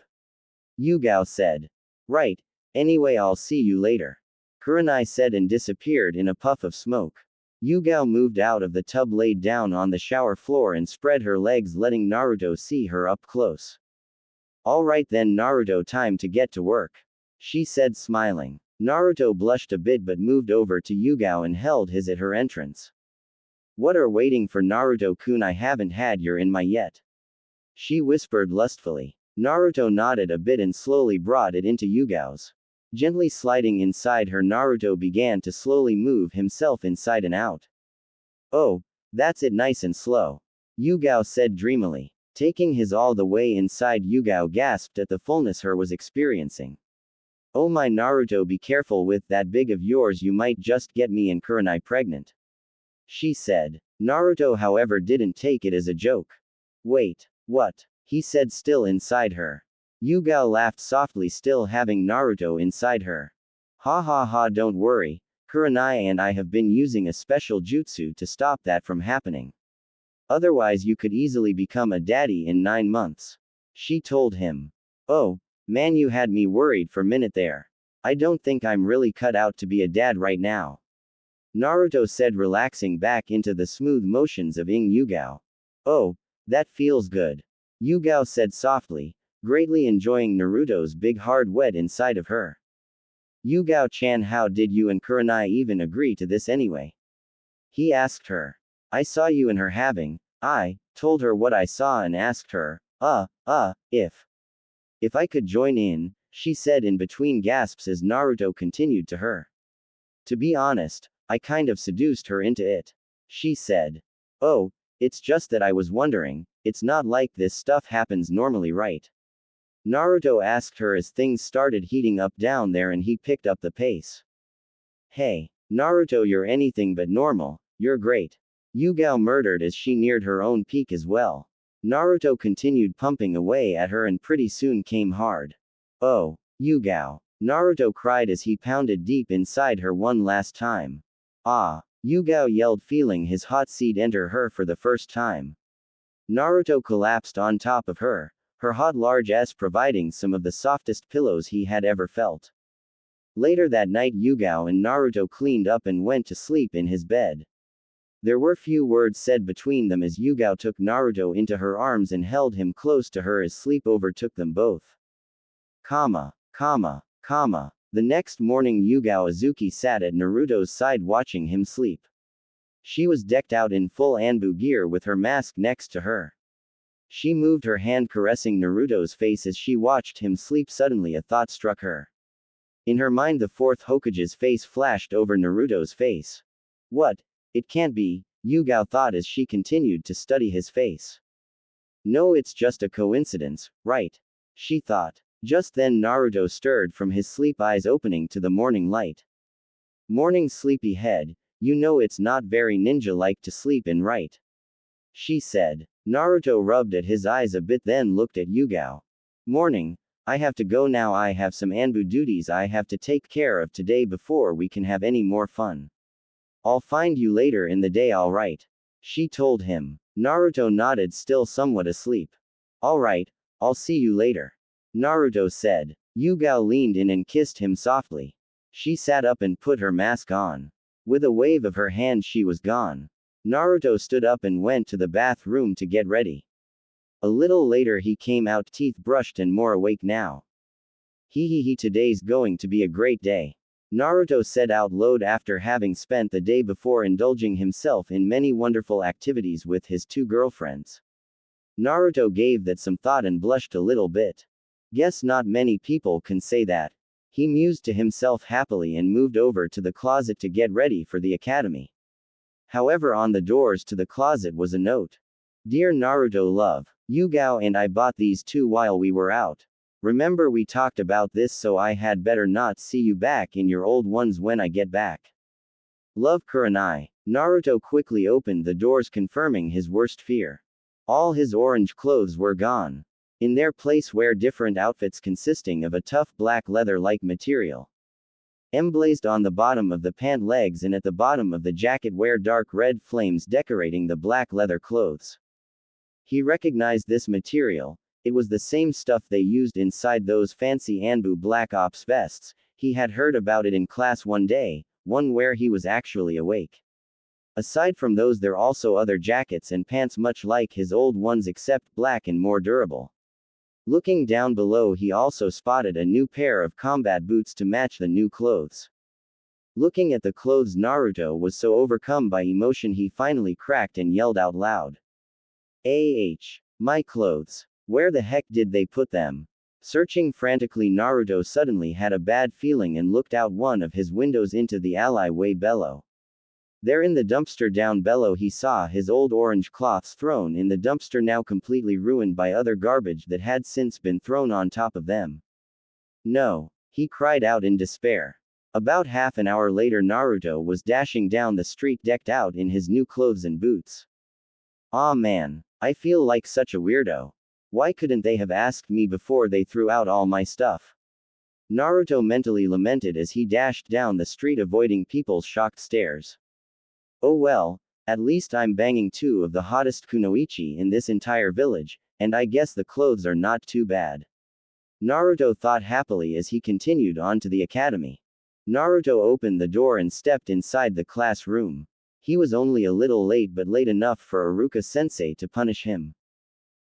Yugao said. Right. Anyway, I'll see you later, Kurenai said and disappeared in a puff of smoke. Yugao moved out of the tub, laid down on the shower floor and spread her legs, letting Naruto see her up close. Alright then Naruto, time to get to work, she said smiling. Naruto blushed a bit but moved over to Yugao and held his at her entrance. What are waiting for, Naruto-kun? I haven't had your in my yet, she whispered lustfully. Naruto nodded a bit and slowly brought it into Yugao's. Gently sliding inside her, Naruto began to slowly move himself inside and out. Oh, that's it, nice and slow, Yugao said dreamily. Taking his all the way inside, Yugao gasped at the fullness her was experiencing. Oh my Naruto, be careful with that big of yours, you might just get me and Kurenai pregnant, she said. Naruto, however, didn't take it as a joke. Wait, what? He said, still inside her. Yugao laughed softly, still having Naruto inside her. Ha ha ha, don't worry, Kurenai and I have been using a special jutsu to stop that from happening. Otherwise you could easily become a daddy in 9 months, she told him. Oh, man, you had me worried for a minute there. I don't think I'm really cut out to be a dad right now, Naruto said, relaxing back into the smooth motions of Yugao. Oh, that feels good, Yugao said softly, greatly enjoying Naruto's big hard wet inside of her. Yugao-chan, how did you and Kurenai even agree to this anyway? He asked her. I saw you and her having. I told her what I saw and asked her, if I could join in, she said in between gasps as Naruto continued to her. To be honest, I kind of seduced her into it, she said. Oh, it's just that I was wondering, it's not like this stuff happens normally, right? Naruto asked her as things started heating up down there and he picked up the pace. Hey, Naruto, you're anything but normal, you're great, Yugao murmured as she neared her own peak as well. Naruto continued pumping away at her and pretty soon came hard. Oh, Yugao, Naruto cried as he pounded deep inside her one last time. Ah, Yugao yelled, feeling his hot seed enter her for the first time. Naruto collapsed on top of her, her hot large ass providing some of the softest pillows he had ever felt. Later that night, Yugao and Naruto cleaned up and went to sleep in his bed. There were few words said between them as Yugao took Naruto into her arms and held him close to her as sleep overtook them both. The next morning, Yugao Azuki sat at Naruto's side watching him sleep. She was decked out in full Anbu gear with her mask next to her. She moved her hand caressing Naruto's face as she watched him sleep. Suddenly a thought struck her. In her mind the fourth Hokage's face flashed over Naruto's face. What? It can't be, Yugao thought as she continued to study his face. No, it's just a coincidence, right? She thought. Just then Naruto stirred from his sleep, eyes opening to the morning light. Morning, sleepyhead, you know it's not very ninja-like to sleep in, right? She said. Naruto rubbed at his eyes a bit, then looked at Yugao. Morning, I have to go now. I have some Anbu duties I have to take care of today before we can have any more fun. I'll find you later in the day, alright? She told him. Naruto nodded, still somewhat asleep. Alright, I'll see you later. Naruto said. Yugao leaned in and kissed him softly. She sat up and put her mask on. With a wave of her hand she was gone. Naruto stood up and went to the bathroom to get ready. A little later he came out, teeth brushed and more awake now. He, today's going to be a great day. Naruto said out loud after having spent the day before indulging himself in many wonderful activities with his two girlfriends. Naruto gave that some thought and blushed a little bit. Guess not many people can say that. He mused to himself happily and moved over to the closet to get ready for the academy. However, on the doors to the closet was a note. Dear Naruto love, Yugao and I bought these two while we were out. Remember we talked about this, so I had better not see you back in your old ones when I get back. Love, Kurenai. Naruto quickly opened the doors, confirming his worst fear. All his orange clothes were gone. In their place were different outfits consisting of a tough black leather-like material. Emblazed on the bottom of the pant legs and at the bottom of the jacket were dark red flames decorating the black leather clothes. He recognized this material. It was the same stuff they used inside those fancy Anbu Black Ops vests. He had heard about it in class one day, one where he was actually awake. Aside from those, there also other jackets and pants much like his old ones except black and more durable. Looking down below, he also spotted a new pair of combat boots to match the new clothes. Looking at the clothes, Naruto was so overcome by emotion he finally cracked and yelled out loud. My clothes. Where the heck did they put them? Searching frantically, Naruto suddenly had a bad feeling and looked out one of his windows into the alleyway below. There in the dumpster down below he saw his old orange cloths thrown in the dumpster, now completely ruined by other garbage that had since been thrown on top of them. No! He cried out in despair. About half an hour later, Naruto was dashing down the street decked out in his new clothes and boots. Aw man, I feel like such a weirdo. Why couldn't they have asked me before they threw out all my stuff? Naruto mentally lamented as he dashed down the street, avoiding people's shocked stares. Oh well, at least I'm banging two of the hottest kunoichi in this entire village, and I guess the clothes are not too bad. Naruto thought happily as he continued on to the academy. Naruto opened the door and stepped inside the classroom. He was only a little late, but late enough for Iruka-sensei to punish him.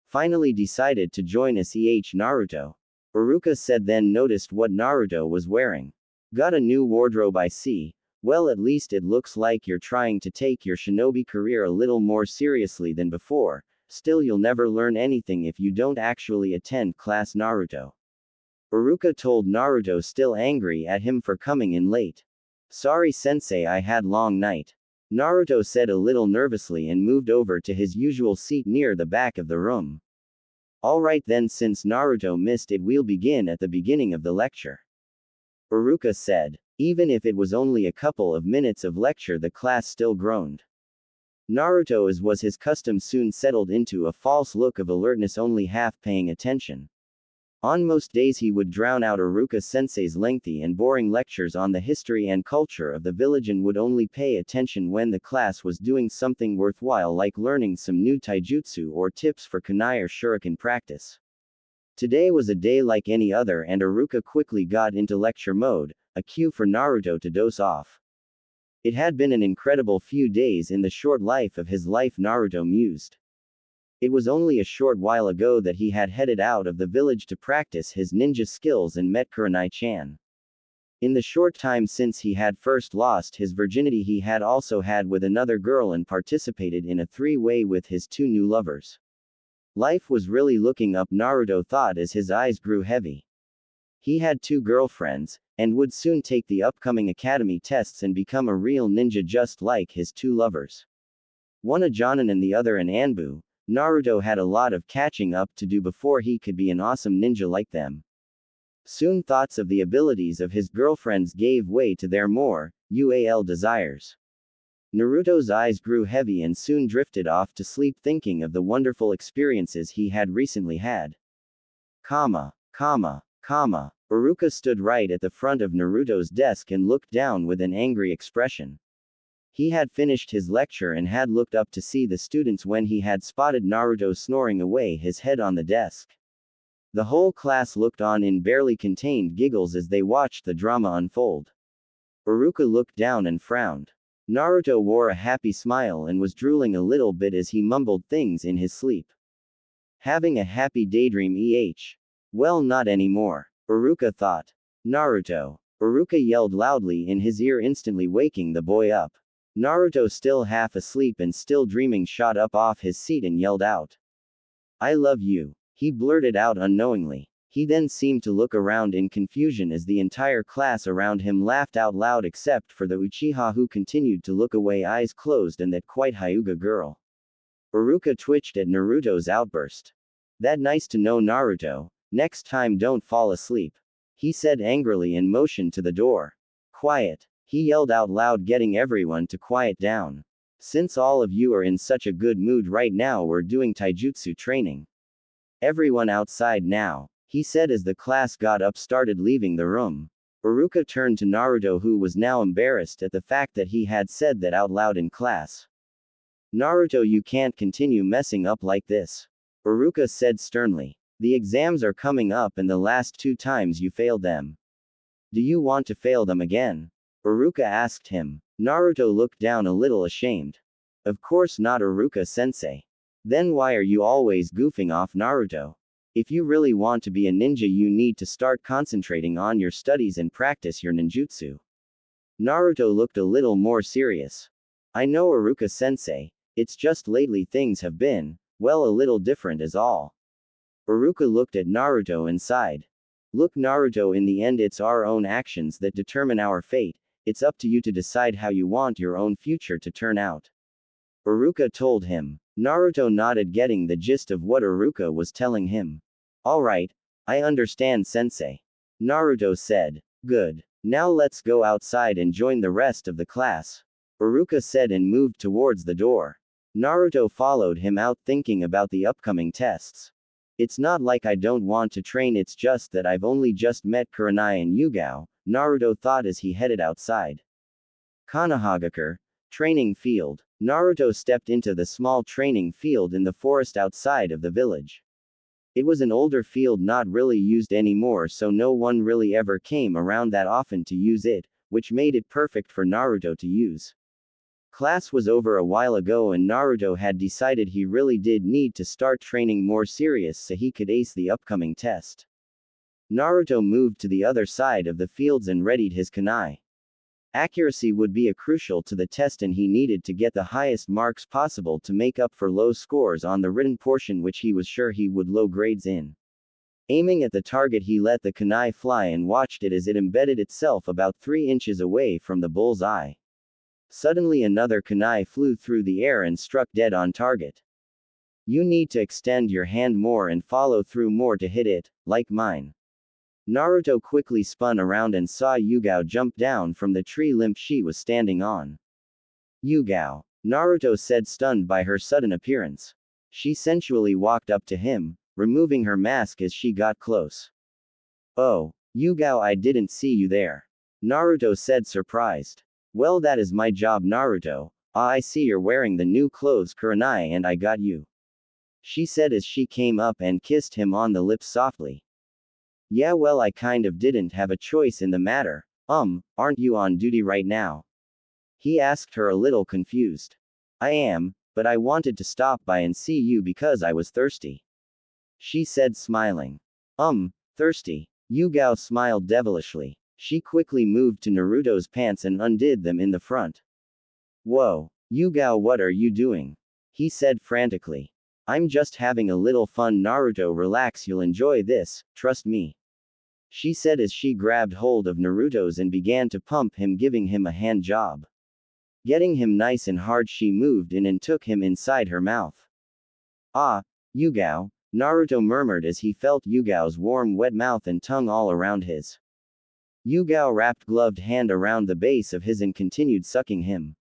Finally decided to join us, Naruto. Iruka said, then noticed what Naruto was wearing. Got a new wardrobe, I see. Well, at least it looks like you're trying to take your shinobi career a little more seriously than before. Still, you'll never learn anything if you don't actually attend class, Naruto. Iruka told Naruto, still angry at him for coming in late. Sorry sensei, I had long night. Naruto said a little nervously and moved over to his usual seat near the back of the room. Alright then, since Naruto missed it, we'll begin at the beginning of the lecture. Iruka said. Even if it was only a couple of minutes of lecture, the class still groaned. Naruto, as was his custom, soon settled into a false look of alertness, only half paying attention. On most days he would drown out Iruka-sensei's lengthy and boring lectures on the history and culture of the village and would only pay attention when the class was doing something worthwhile, like learning some new taijutsu or tips for kunai or shuriken practice. Today was a day like any other, and Iruka quickly got into lecture mode, a cue for Naruto to doze off. It had been an incredible few days in the short life of his life, Naruto mused. It was only a short while ago that he had headed out of the village to practice his ninja skills and met Kurenai-chan. In the short time since he had first lost his virginity, he had also had with another girl and participated in a three-way with his two new lovers. Life was really looking up, Naruto thought as his eyes grew heavy. He had two girlfriends, and would soon take the upcoming academy tests and become a real ninja just like his two lovers. One a Jonin and the other an Anbu. Naruto had a lot of catching up to do before he could be an awesome ninja like them. Soon thoughts of the abilities of his girlfriends gave way to their more ual desires. Naruto's eyes grew heavy and soon drifted off to sleep thinking of the wonderful experiences he had recently had. Iruka stood right at the front of Naruto's desk and looked down with an angry expression. He had finished his lecture and had looked up to see the students when he had spotted Naruto snoring away his head on the desk. The whole class looked on in barely contained giggles as they watched the drama unfold. Iruka looked down and frowned. Naruto wore a happy smile and was drooling a little bit as he mumbled things in his sleep. Having a happy daydream Well, not anymore, Iruka thought. Naruto. Iruka yelled loudly in his ear, instantly waking the boy up. Naruto, still half asleep and still dreaming, shot up off his seat and yelled out. I love you. He blurted out unknowingly. He then seemed to look around in confusion as the entire class around him laughed out loud except for the Uchiha, who continued to look away, eyes closed, and that quite Hyuga girl. Iruka twitched at Naruto's outburst. That nice to know, Naruto. Next time don't fall asleep, he said angrily and motioned to the door. Quiet, he yelled out loud, getting everyone to quiet down. Since all of you are in such a good mood right now, we're doing taijutsu training. Everyone outside now, he said as the class got up, started leaving the room. Iruka turned to Naruto, who was now embarrassed at the fact that he had said that out loud in class. Naruto, you can't continue messing up like this, Iruka said sternly. The exams are coming up and the last 2 times you failed them. Do you want to fail them again? Iruka asked him. Naruto looked down a little ashamed. Of course not, Iruka-sensei. Then why are you always goofing off, Naruto? If you really want to be a ninja, you need to start concentrating on your studies and practice your ninjutsu. Naruto looked a little more serious. I know, Iruka-sensei, it's just lately things have been, well, a little different is all. Iruka looked at Naruto and sighed. Look, Naruto, in the end it's our own actions that determine our fate. It's up to you to decide how you want your own future to turn out. Iruka told him. Naruto nodded, getting the gist of what Iruka was telling him. Alright, I understand, sensei. Naruto said. Good. Now let's go outside and join the rest of the class, Iruka said and moved towards the door. Naruto followed him out, thinking about the upcoming tests. It's not like I don't want to train, it's just that I've only just met Kurenai and Yugao, Naruto thought as he headed outside. Konohagakure, training field. Naruto stepped into the small training field in the forest outside of the village. It was an older field, not really used anymore, so no one really ever came around that often to use it, which made it perfect for Naruto to use. Class was over a while ago and Naruto had decided he really did need to start training more serious so he could ace the upcoming test. Naruto moved to the other side of the fields and readied his kunai. Accuracy would be crucial to the test and he needed to get the highest marks possible to make up for low scores on the written portion, which he was sure he would low grades in. Aiming at the target, he let the kunai fly and watched it as it embedded itself about 3 inches away from the bull's eye. Suddenly another kunai flew through the air and struck dead on target. You need to extend your hand more and follow through more to hit it, like mine. Naruto quickly spun around and saw Yugao jump down from the tree limb she was standing on. Yugao, Naruto said, stunned by her sudden appearance. She sensually walked up to him, removing her mask as she got close. Oh, Yugao, I didn't see you there, Naruto said, surprised. Well, that is my job, Naruto. I see you're wearing the new clothes, Kurenai, and I got you, she said as she came up and kissed him on the lips softly. Yeah, well, I kind of didn't have a choice in the matter. Aren't you on duty right now? He asked her, a little confused. I am, but I wanted to stop by and see you because I was thirsty, she said, smiling. Thirsty? Yugao smiled devilishly. She quickly moved to Naruto's pants and undid them in the front. Whoa. Yugao, what are you doing? He said frantically. I'm just having a little fun, Naruto, relax, you'll enjoy this, trust me. She said as she grabbed hold of Naruto's and began to pump him, giving him a hand job. Getting him nice and hard, she moved in and took him inside her mouth. Ah, Yugao, Naruto murmured as he felt Yugao's warm wet mouth and tongue all around his. Yugao wrapped gloved hand around the base of his and continued sucking him.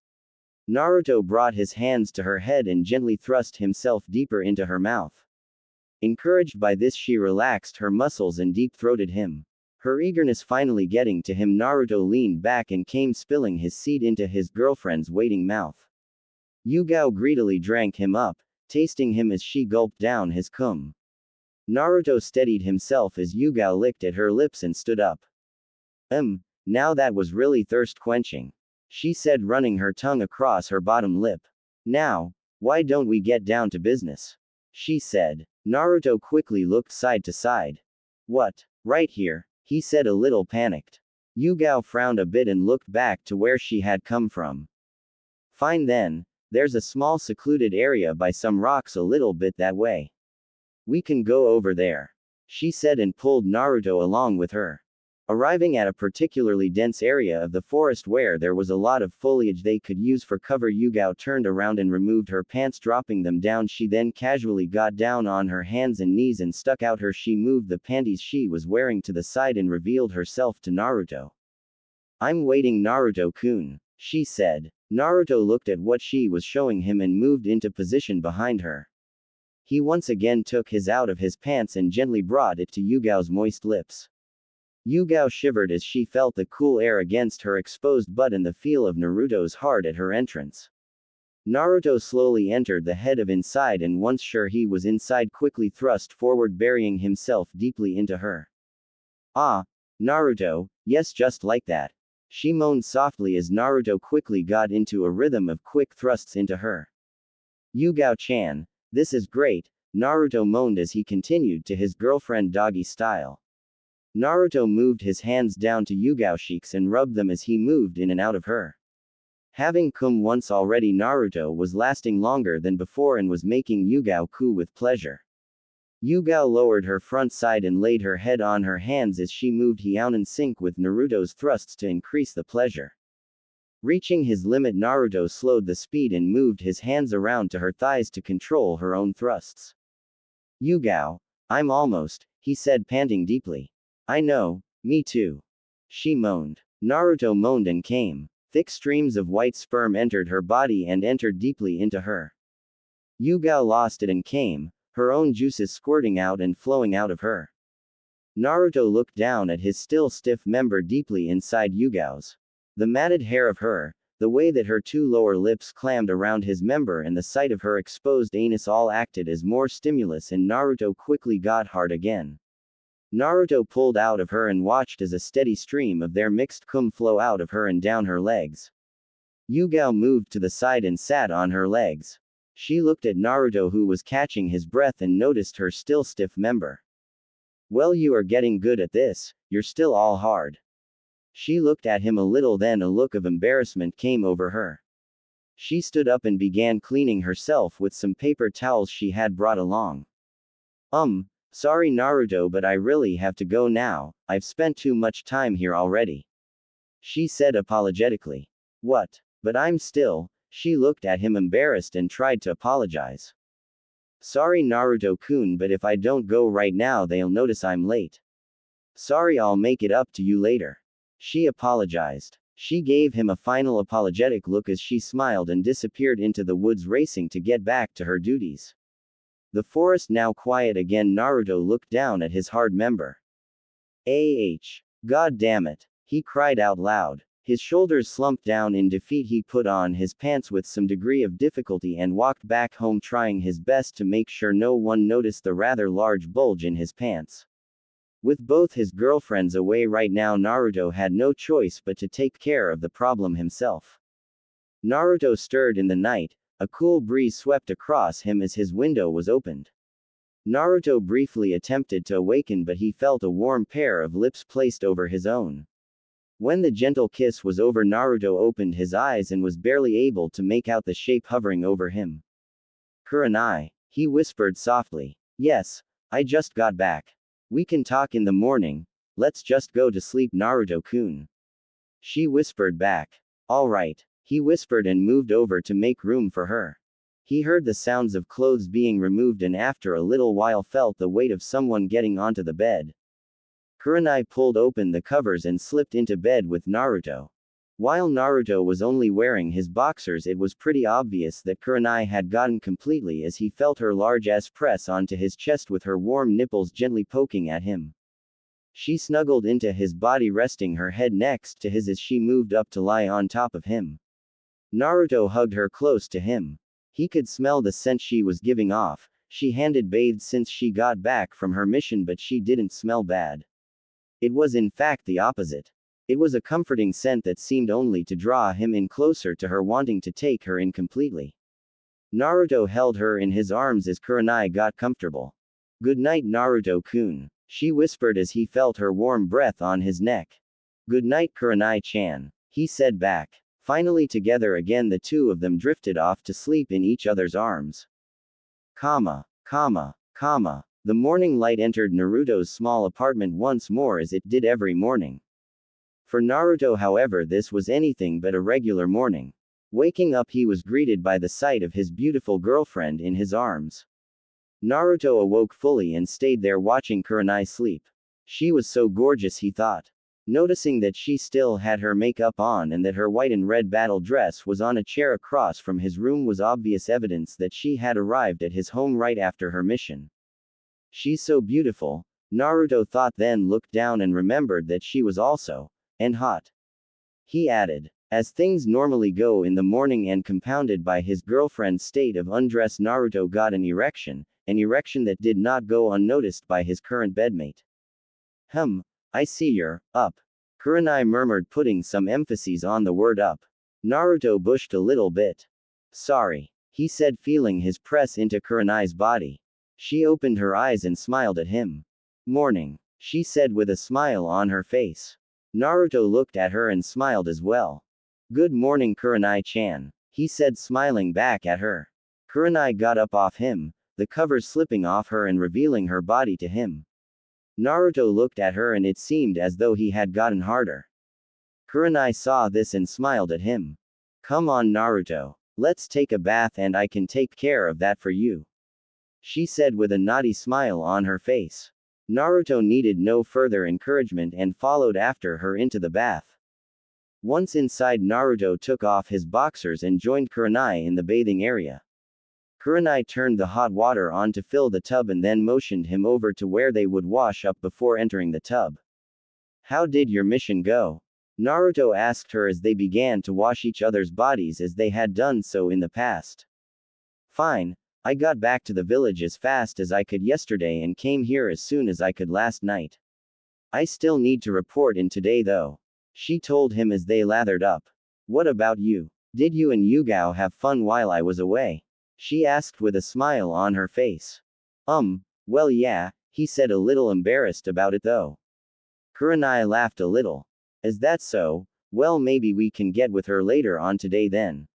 Naruto brought his hands to her head and gently thrust himself deeper into her mouth. Encouraged by this, she relaxed her muscles and deep-throated him. Her eagerness finally getting to him, Naruto leaned back and came spilling his seed into his girlfriend's waiting mouth. Yugao greedily drank him up, tasting him as she gulped down his cum. Naruto steadied himself as Yugao licked at her lips and stood up. Now that was really thirst-quenching, she said, running her tongue across her bottom lip. Now, why don't we get down to business? She said. Naruto quickly looked side to side. What? Right here, he said, a little panicked. Yugao frowned a bit and looked back to where she had come from. Fine then, there's a small secluded area by some rocks a little bit that way. We can go over there, she said and pulled Naruto along with her. Arriving at a particularly dense area of the forest where there was a lot of foliage they could use for cover, Yugao turned around and removed her pants, dropping them down. She then casually got down on her hands and knees and stuck out her. She moved the panties she was wearing to the side and revealed herself to Naruto. I'm waiting, Naruto-kun, she said. Naruto looked at what she was showing him and moved into position behind her. He once again took his out of his pants and gently brought it to Yugao's moist lips. Yugao shivered as she felt the cool air against her exposed butt and the feel of Naruto's heart at her entrance. Naruto slowly entered the head of inside and once sure he was inside, quickly thrust forward, burying himself deeply into her. Ah, Naruto, yes, just like that, she moaned softly as Naruto quickly got into a rhythm of quick thrusts into her. Yugao-chan, this is great, Naruto moaned as he continued to his girlfriend doggy style. Naruto moved his hands down to Yugao's cheeks and rubbed them as he moved in and out of her. Having come once already, Naruto was lasting longer than before and was making Yugao coo with pleasure. Yugao lowered her front side and laid her head on her hands as she moved Heian in sync with Naruto's thrusts to increase the pleasure. Reaching his limit, Naruto slowed the speed and moved his hands around to her thighs to control her own thrusts. Yugao, I'm almost, he said, panting deeply. I know, me too, she moaned. Naruto moaned and came. Thick streams of white sperm entered her body and entered deeply into her. Yugao lost it and came, her own juices squirting out and flowing out of her. Naruto looked down at his still stiff member deeply inside Yugao's. The matted hair of her, the way that her two lower lips clammed around his member, and the sight of her exposed anus all acted as more stimulus, and Naruto quickly got hard again. Naruto pulled out of her and watched as a steady stream of their mixed cum flow out of her and down her legs. Yugao moved to the side and sat on her legs. She looked at Naruto, who was catching his breath, and noticed her still stiff member. Well, you are getting good at this, you're still all hard. She looked at him a little, then a look of embarrassment came over her. She stood up and began cleaning herself with some paper towels she had brought along. Sorry Naruto, but I really have to go now, I've spent too much time here already, she said apologetically. What? But I'm still, she looked at him embarrassed and tried to apologize. Sorry Naruto-kun, but if I don't go right now they'll notice I'm late. Sorry, I'll make it up to you later, she apologized. She gave him a final apologetic look as she smiled and disappeared into the woods, racing to get back to her duties. The forest now quiet again, Naruto looked down at his hard member. God damn it, he cried out loud. His shoulders slumped down in defeat. He put on his pants with some degree of difficulty and walked back home, trying his best to make sure no one noticed the rather large bulge in his pants. With both his girlfriends away right now, Naruto had no choice but to take care of the problem himself. Naruto stirred in the night. A cool breeze swept across him as his window was opened. Naruto briefly attempted to awaken, but he felt a warm pair of lips placed over his own. When the gentle kiss was over, Naruto opened his eyes and was barely able to make out the shape hovering over him. Kurenai, he whispered softly. Yes, I just got back. We can talk in the morning, let's just go to sleep, Naruto-kun. She whispered back. All right, he whispered and moved over to make room for her. He heard the sounds of clothes being removed and after a little while felt the weight of someone getting onto the bed. Kurenai pulled open the covers and slipped into bed with Naruto. While Naruto was only wearing his boxers, it was pretty obvious that Kurenai had gotten completely as he felt her large ass press onto his chest with her warm nipples gently poking at him. She snuggled into his body, resting her head next to his as she moved up to lie on top of him. Naruto hugged her close to him. He could smell the scent she was giving off. She hadn't bathed since she got back from her mission, but she didn't smell bad. It was in fact the opposite. It was a comforting scent that seemed only to draw him in closer to her, wanting to take her in completely. Naruto held her in his arms as Kurenai got comfortable. Good night, Naruto-kun, she whispered as he felt her warm breath on his neck. Good night, Kurenai-chan, he said back. Finally together again, the two of them drifted off to sleep in each other's arms. The morning light entered Naruto's small apartment once more, as it did every morning. For Naruto, however, this was anything but a regular morning. Waking up, he was greeted by the sight of his beautiful girlfriend in his arms. Naruto awoke fully and stayed there watching Kurenai sleep. She was so gorgeous, he thought. Noticing that she still had her makeup on and that her white and red battle dress was on a chair across from his room was obvious evidence that she had arrived at his home right after her mission. She's so beautiful, Naruto thought, then looked down and remembered that she was also, and hot. He added, as things normally go in the morning and compounded by his girlfriend's state of undress, Naruto got an erection that did not go unnoticed by his current bedmate. I see you're up. Kurenai murmured, putting some emphasis on the word up. Naruto bushed a little bit. Sorry, he said, feeling his press into Kurenai's body. She opened her eyes and smiled at him. Morning, she said with a smile on her face. Naruto looked at her and smiled as well. Good morning, Kurenai-chan, he said, smiling back at her. Kurenai got up off him, the covers slipping off her and revealing her body to him. Naruto looked at her and it seemed as though he had gotten harder. Kurenai saw this and smiled at him. Come on, Naruto. Let's take a bath and I can take care of that for you, she said with a naughty smile on her face. Naruto needed no further encouragement and followed after her into the bath. Once inside, Naruto took off his boxers and joined Kurenai in the bathing area. Kurenai turned the hot water on to fill the tub and then motioned him over to where they would wash up before entering the tub. How did your mission go? Naruto asked her as they began to wash each other's bodies as they had done so in the past. Fine, I got back to the village as fast as I could yesterday and came here as soon as I could last night. I still need to report in today though, she told him as they lathered up. What about you? Did you and Yugao have fun while I was away? She asked with a smile on her face. Well yeah, he said, a little embarrassed about it though. Kurenai laughed a little. Is that so? Well, maybe we can get with her later on today then,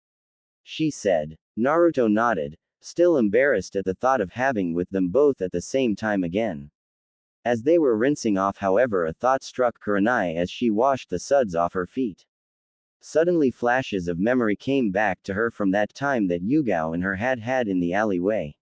she said. Naruto nodded, still embarrassed at the thought of having with them both at the same time again. As they were rinsing off, however, a thought struck Kurenai as she washed the suds off her feet. Suddenly flashes of memory came back to her from that time that Yugao and her had in the alleyway.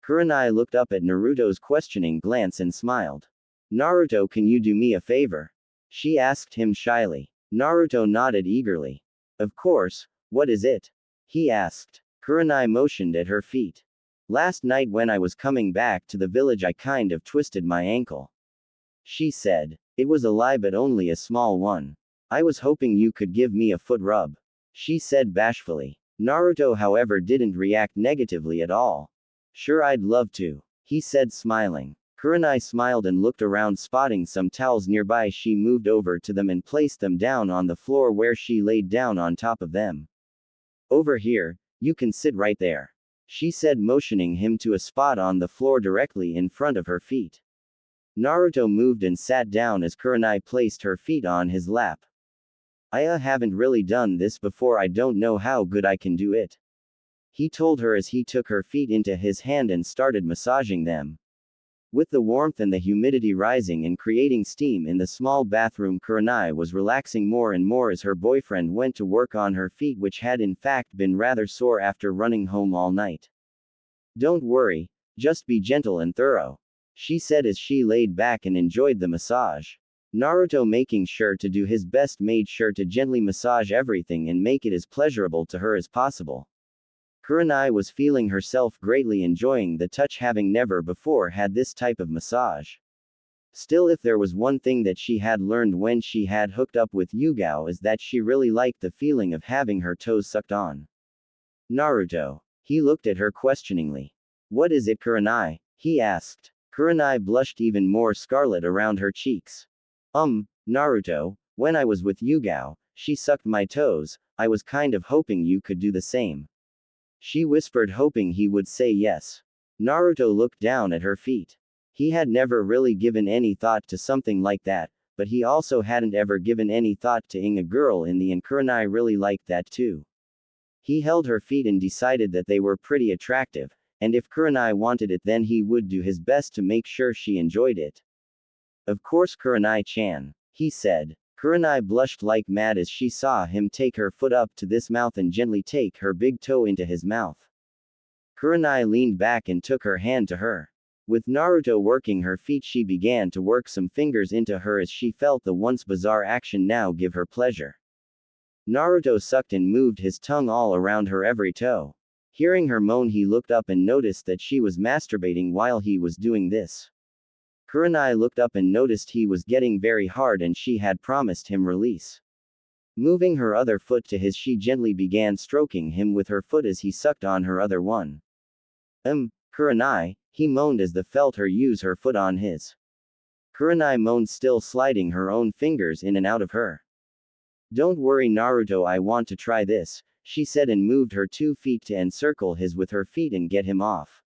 Kurenai looked up at Naruto's questioning glance and smiled. Naruto, can you do me a favor? She asked him shyly. Naruto nodded eagerly. Of course, what is it? He asked. Kurenai motioned at her feet. Last night when I was coming back to the village I kind of twisted my ankle, she said. It was a lie but only a small one. I was hoping you could give me a foot rub, she said bashfully. Naruto, however, didn't react negatively at all. Sure, I'd love to, he said, smiling. Kurenai smiled and looked around, spotting some towels nearby. She moved over to them and placed them down on the floor where she laid down on top of them. Over here, you can sit right there, she said, motioning him to a spot on the floor directly in front of her feet. Naruto moved and sat down as Kurenai placed her feet on his lap. I haven't really done this before, I don't know how good I can do it. He told her as he took her feet into his hand and started massaging them. With the warmth and the humidity rising and creating steam in the small bathroom, Kurenai was relaxing more and more as her boyfriend went to work on her feet, which had in fact been rather sore after running home all night. Don't worry, just be gentle and thorough, she said as she laid back and enjoyed the massage. Naruto, making sure to do his best, made sure to gently massage everything and make it as pleasurable to her as possible. Kurenai was feeling herself greatly enjoying the touch, having never before had this type of massage. Still, if there was one thing that she had learned when she had hooked up with Yugao, is that she really liked the feeling of having her toes sucked on. Naruto. He looked at her questioningly. What is it, Kurenai? He asked. Kurenai blushed even more scarlet around her cheeks. Naruto, when I was with Yugao, she sucked my toes, I was kind of hoping you could do the same. She whispered, hoping he would say yes. Naruto looked down at her feet. He had never really given any thought to something like that, but he also hadn't ever given any thought to ing a girl in the, and Kurenai really liked that too. He held her feet and decided that they were pretty attractive, and if Kurenai wanted it, then he would do his best to make sure she enjoyed it. Of course, Kurenai-chan, he said. Kurenai blushed like mad as she saw him take her foot up to his mouth and gently take her big toe into his mouth. Kurenai leaned back and took her hand to her. With Naruto working her feet, she began to work some fingers into her as she felt the once bizarre action now give her pleasure. Naruto sucked and moved his tongue all around her every toe. Hearing her moan, he looked up and noticed that she was masturbating while he was doing this. Kurenai looked up and noticed he was getting very hard and she had promised him release. Moving her other foot to his, she gently began stroking him with her foot as he sucked on her other one. Kurenai, he moaned as the felt her use her foot on his. Kurenai moaned, still sliding her own fingers in and out of her. Don't worry, Naruto, I want to try this, she said and moved her 2 feet to encircle his with her feet and get him off.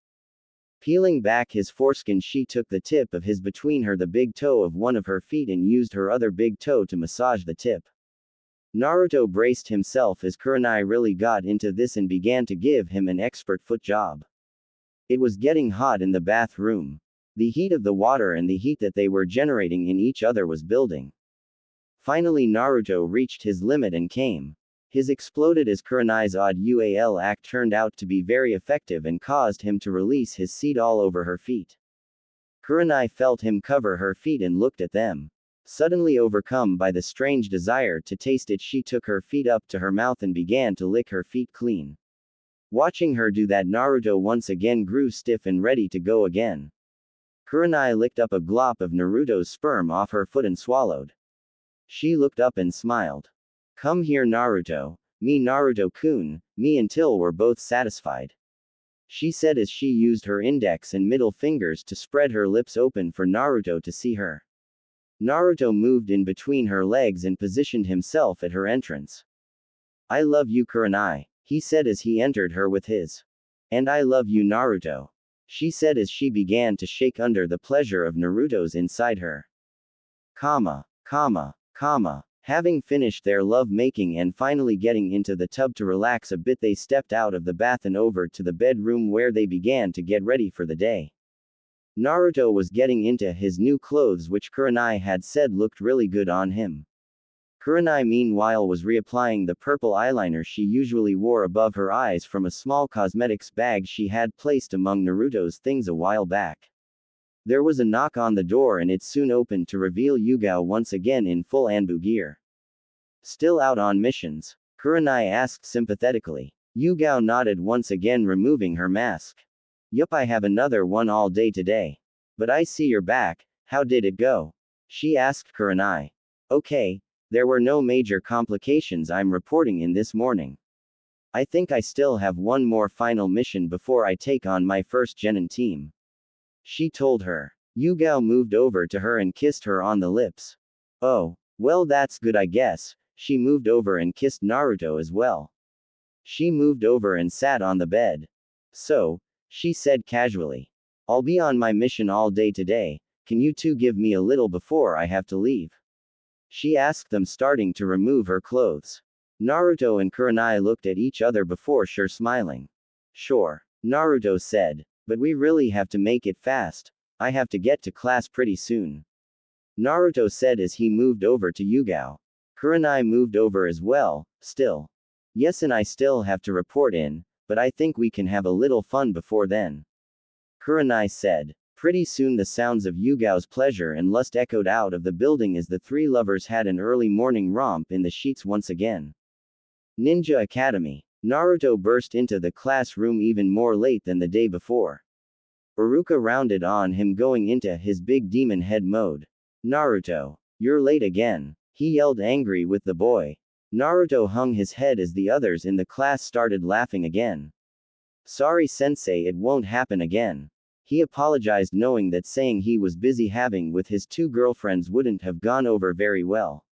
Peeling back his foreskin, she took the tip of his between her the big toe of one of her feet and used her other big toe to massage the tip. Naruto braced himself as Kurenai really got into this and began to give him an expert foot job. It was getting hot in the bathroom. The heat of the water and the heat that they were generating in each other was building. Finally, Naruto reached his limit and came. His exploded as Kurenai's odd UAL act turned out to be very effective and caused him to release his seed all over her feet. Kurenai felt him cover her feet and looked at them. Suddenly overcome by the strange desire to taste it, she took her feet up to her mouth and began to lick her feet clean. Watching her do that, Naruto once again grew stiff and ready to go again. Kurenai licked up a glop of Naruto's sperm off her foot and swallowed. She looked up and smiled. Come here, Naruto. Me, Naruto-kun, me, until we're both satisfied, she said as she used her index and middle fingers to spread her lips open for Naruto to see her. Naruto moved in between her legs and positioned himself at her entrance. I love you, Kurenai, he said as he entered her with his. And I love you, Naruto, she said as she began to shake under the pleasure of Naruto's inside her. Having finished their love-making and finally getting into the tub to relax a bit, they stepped out of the bath and over to the bedroom where they began to get ready for the day. Naruto was getting into his new clothes, which Kurenai had said looked really good on him. Kurenai meanwhile was reapplying the purple eyeliner she usually wore above her eyes from a small cosmetics bag she had placed among Naruto's things a while back. There was a knock on the door and it soon opened to reveal Yugao once again in full Anbu gear. Still out on missions? Kurenai asked sympathetically. Yugao nodded, once again removing her mask. Yup, I have another one all day today. But I see you're back, how did it go? She asked Kurenai. Okay, there were no major complications I'm reporting in this morning. I think I still have one more final mission before I take on my first genin team, she told her. Yugao moved over to her and kissed her on the lips. Oh, well, that's good, I guess. She moved over and kissed Naruto as well. She moved over and sat on the bed. So, she said casually, I'll be on my mission all day today, can you two give me a little before I have to leave? She asked them, starting to remove her clothes. Naruto and Kurenai looked at each other before smiling. Sure, Naruto said, but we really have to make it fast. I have to get to class pretty soon. Naruto said as he moved over to Yugao. Kurenai moved over as well, still. Yes, and I still have to report in, but I think we can have a little fun before then. Kurenai said. Pretty soon the sounds of Yugao's pleasure and lust echoed out of the building as the three lovers had an early morning romp in the sheets once again. Ninja Academy. Naruto burst into the classroom even more late than the day before. Iruka rounded on him, going into his big demon head mode. Naruto, you're late again, he yelled, angry with the boy. Naruto hung his head as the others in the class started laughing again. Sorry sensei, it won't happen again. He apologized, knowing that saying he was busy having with his two girlfriends wouldn't have gone over very well.